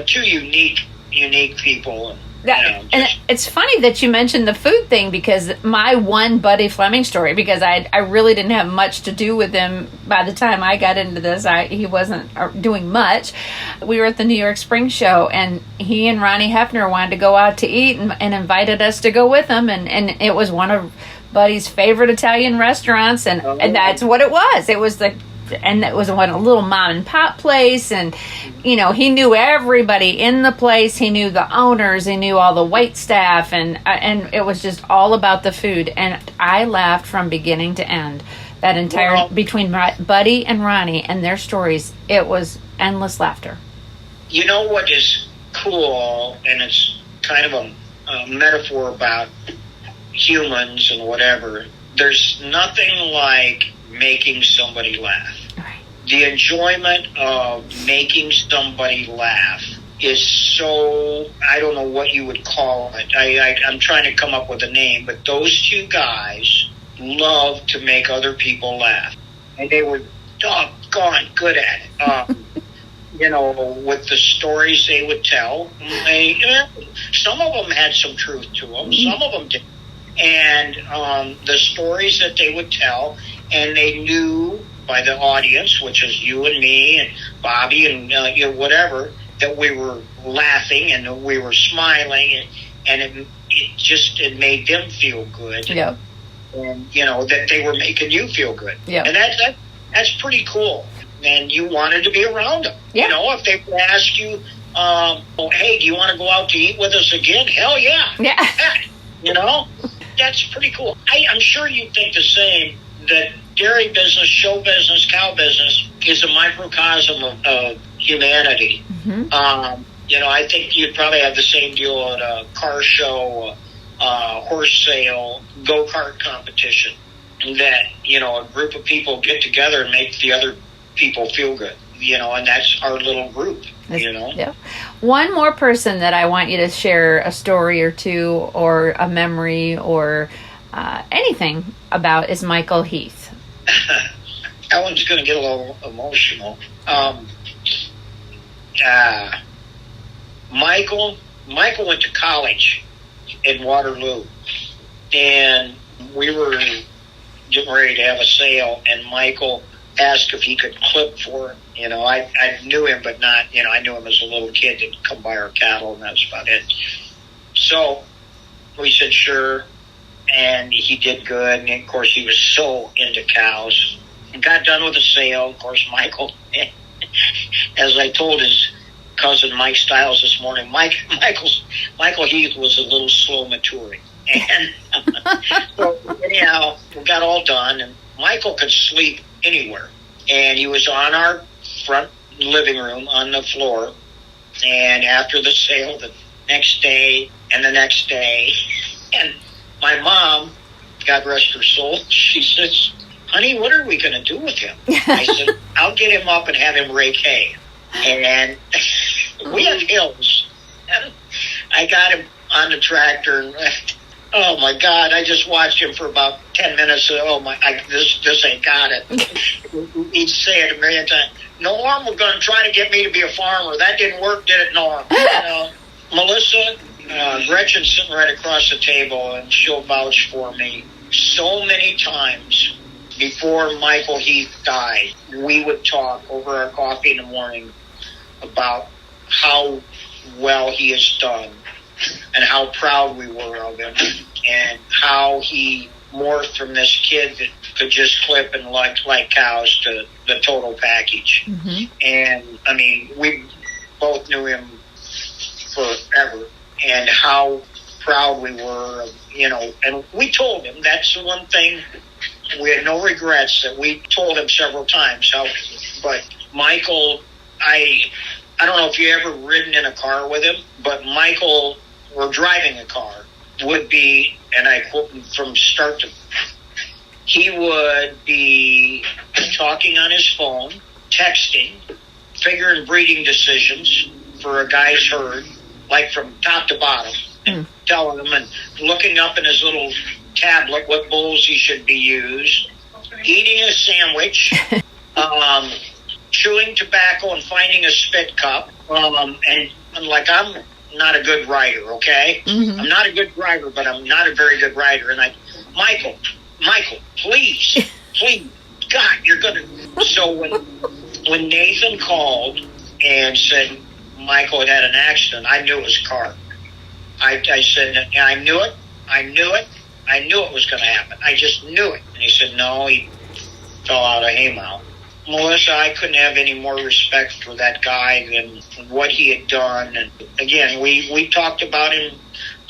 Two unique people. And it's funny that you mentioned the food thing, because my one Buddy Fleming story, because I really didn't have much to do with him by the time I got into this. He wasn't doing much. We were at the New York Spring Show, and he and Ronnie Hefner wanted to go out to eat and invited us to go with them, and it was one of Buddy's favorite Italian restaurants, and that's what it was. It was it was a little mom and pop place, and he knew everybody in the place. He knew the owners. He knew all the wait staff, and it was just all about the food. And I laughed from beginning to end. That entire between Buddy and Ronnie and their stories, it was endless laughter. You know what is cool, and it's kind of a metaphor about humans and whatever. There's nothing like making somebody laugh. Right. The enjoyment of making somebody laugh is so, I don't know what you would call it. I'm trying to come up with a name, but those two guys love to make other people laugh. And they were doggone good at it. With the stories they would tell. Some of them had some truth to them. Some of them didn't. And the stories that they would tell, and they knew by the audience, which is you and me and Bobby and whatever, that we were laughing and that we were smiling, and it made them feel good. Yep. And that they were making you feel good. Yep. And that's pretty cool. And you wanted to be around them. Yep. If they would ask you, "Hey, do you want to go out to eat with us again?" Hell yeah. Yeah. That's pretty cool. I'm sure you think the same, that dairy business, show business, cow business is a microcosm of humanity. Mm-hmm. I think you'd probably have the same deal at a car show, horse sale, go-kart competition, that, a group of people get together and make the other people feel good, and that's our little group, Yeah. One more person that I want you to share a story or two or a memory or anything about is Michael Heath. That one's going to get a little emotional. Michael went to college in Waterloo, and we were getting ready to have a sale, and Michael asked if he could clip for him. I knew him, but not, I knew him as a little kid that come by our cattle, and that's about it. So we said, sure. And he did good. And of course, he was so into cows. And got done with the sale. Of course, Michael, as I told his cousin Mike Stiles this morning, Michael Heath was a little slow maturing. And so anyhow, we got all done, and Michael could sleep anywhere. And he was on our front living room on the floor. And after the sale, the next day and the next day, and my mom, God rest her soul, she says, "Honey, what are we going to do with him?" I said, "I'll get him up and have him rake hay." And we have hills. And I got him on the tractor, and oh my God, I just watched him for about 10 minutes. This ain't got it. He'd say it a million times. "Norm, we're going to try to get me to be a farmer. That didn't work, did it, Norm?" Melissa, Gretchen's sitting right across the table, and she'll vouch for me. So many times before Michael Heath died, we would talk over our coffee in the morning about how well he has done and how proud we were of him and how he morphed from this kid that could just clip and like cows to the total package. Mm-hmm. And, I mean, we both knew him forever and how proud we were of, you know, and we told him, that's the one thing, we had no regrets that we told him several times. But Michael, I don't know if you ever ridden in a car with him, but Michael, or driving a car, would be, and I quote him from start to, he would be talking on his phone, texting, figure and breeding decisions for a guy's herd, like from top to bottom, and telling him and looking up in his little tablet what bulls he should be used, eating a sandwich, chewing tobacco and finding a spit cup, and like, I'm not a good rider, okay? Mm-hmm. I'm not a good driver, but I'm not a very good rider. And Michael, please, God, you're gonna. So when Nathan called and said Michael had an accident, I knew it was a car. I said, I knew it. I knew it was going to happen. I just knew it. And he said, no, he fell out of haymow. Melissa, I couldn't have any more respect for that guy than what he had done. And again, we talked about him,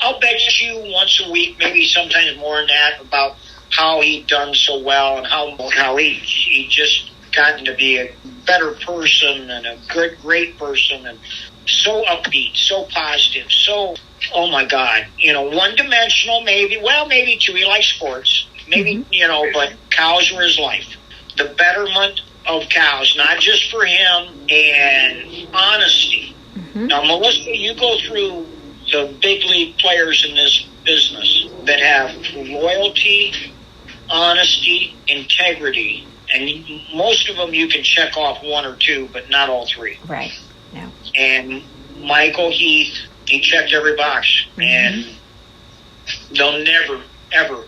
I'll bet you once a week, maybe sometimes more than that, about how he'd done so well and how he just gotten to be a better person and a great person and so upbeat, so positive, so, oh my God, you know, one-dimensional maybe, well, maybe two, he likes sports, maybe, you know, but cows were his life. The betterment of cows, not just for him, and honesty. Mm-hmm. Now, Melissa, you go through the big league players in this business that have loyalty, honesty, integrity, and most of them you can check off one or two, but not all three. Right. No. And Michael Heath, he checked every box, and there'll never, ever,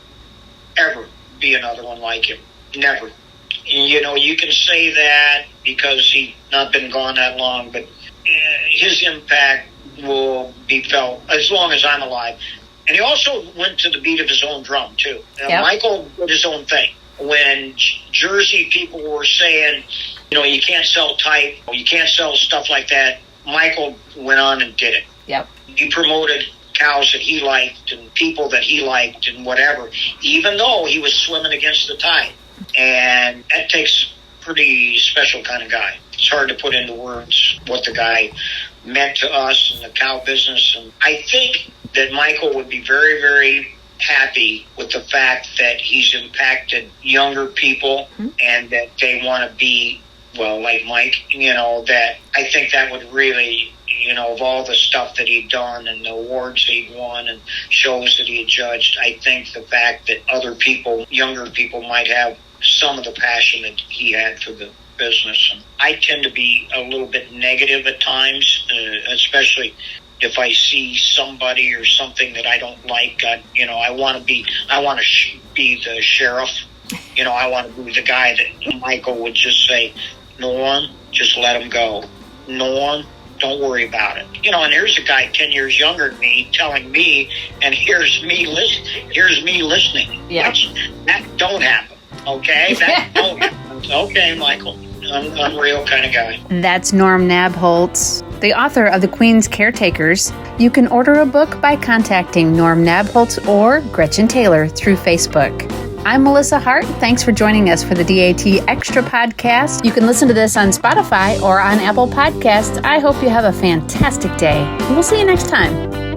ever be another one like him. Never. And, you know, you can say that because he's not been gone that long, but his impact will be felt as long as I'm alive. And he also went to the beat of his own drum, too. Yep. Michael did his own thing. When Jersey people were saying, you know, you can't sell type, you can't sell stuff like that, Michael went on and did it. Yep. He promoted cows that he liked and people that he liked and whatever, even though he was swimming against the tide. And that takes a pretty special kind of guy. It's hard to put into words what the guy meant to us in the cow business. And I think that Michael would be very, very happy with the fact that he's impacted younger people and that they want to be, well, like Mike, you know, that I think that would really, you know, of all the stuff that he'd done and the awards he'd won and shows that he had judged, I think the fact that other people, younger people, might have some of the passion that he had for the business. And I tend to be a little bit negative at times, especially if I see somebody or something that I don't like. You know, I want to be the sheriff. You know, I want to be the guy that Michael would just say, Norm, just let him go. Norm, don't worry about it. You know, and here's a guy 10 years younger than me telling me, and here's me listening. Yeah. That don't happen. Okay? That don't happen. Okay, Michael. Unreal kind of guy. That's Norm Nabholz, the author of The Queen's Caretakers. You can order a book by contacting Norm Nabholz or Gretchen Taylor through Facebook. I'm Melissa Hart. Thanks for joining us for the DAT Extra podcast. You can listen to this on Spotify or on Apple Podcasts. I hope you have a fantastic day. We'll see you next time.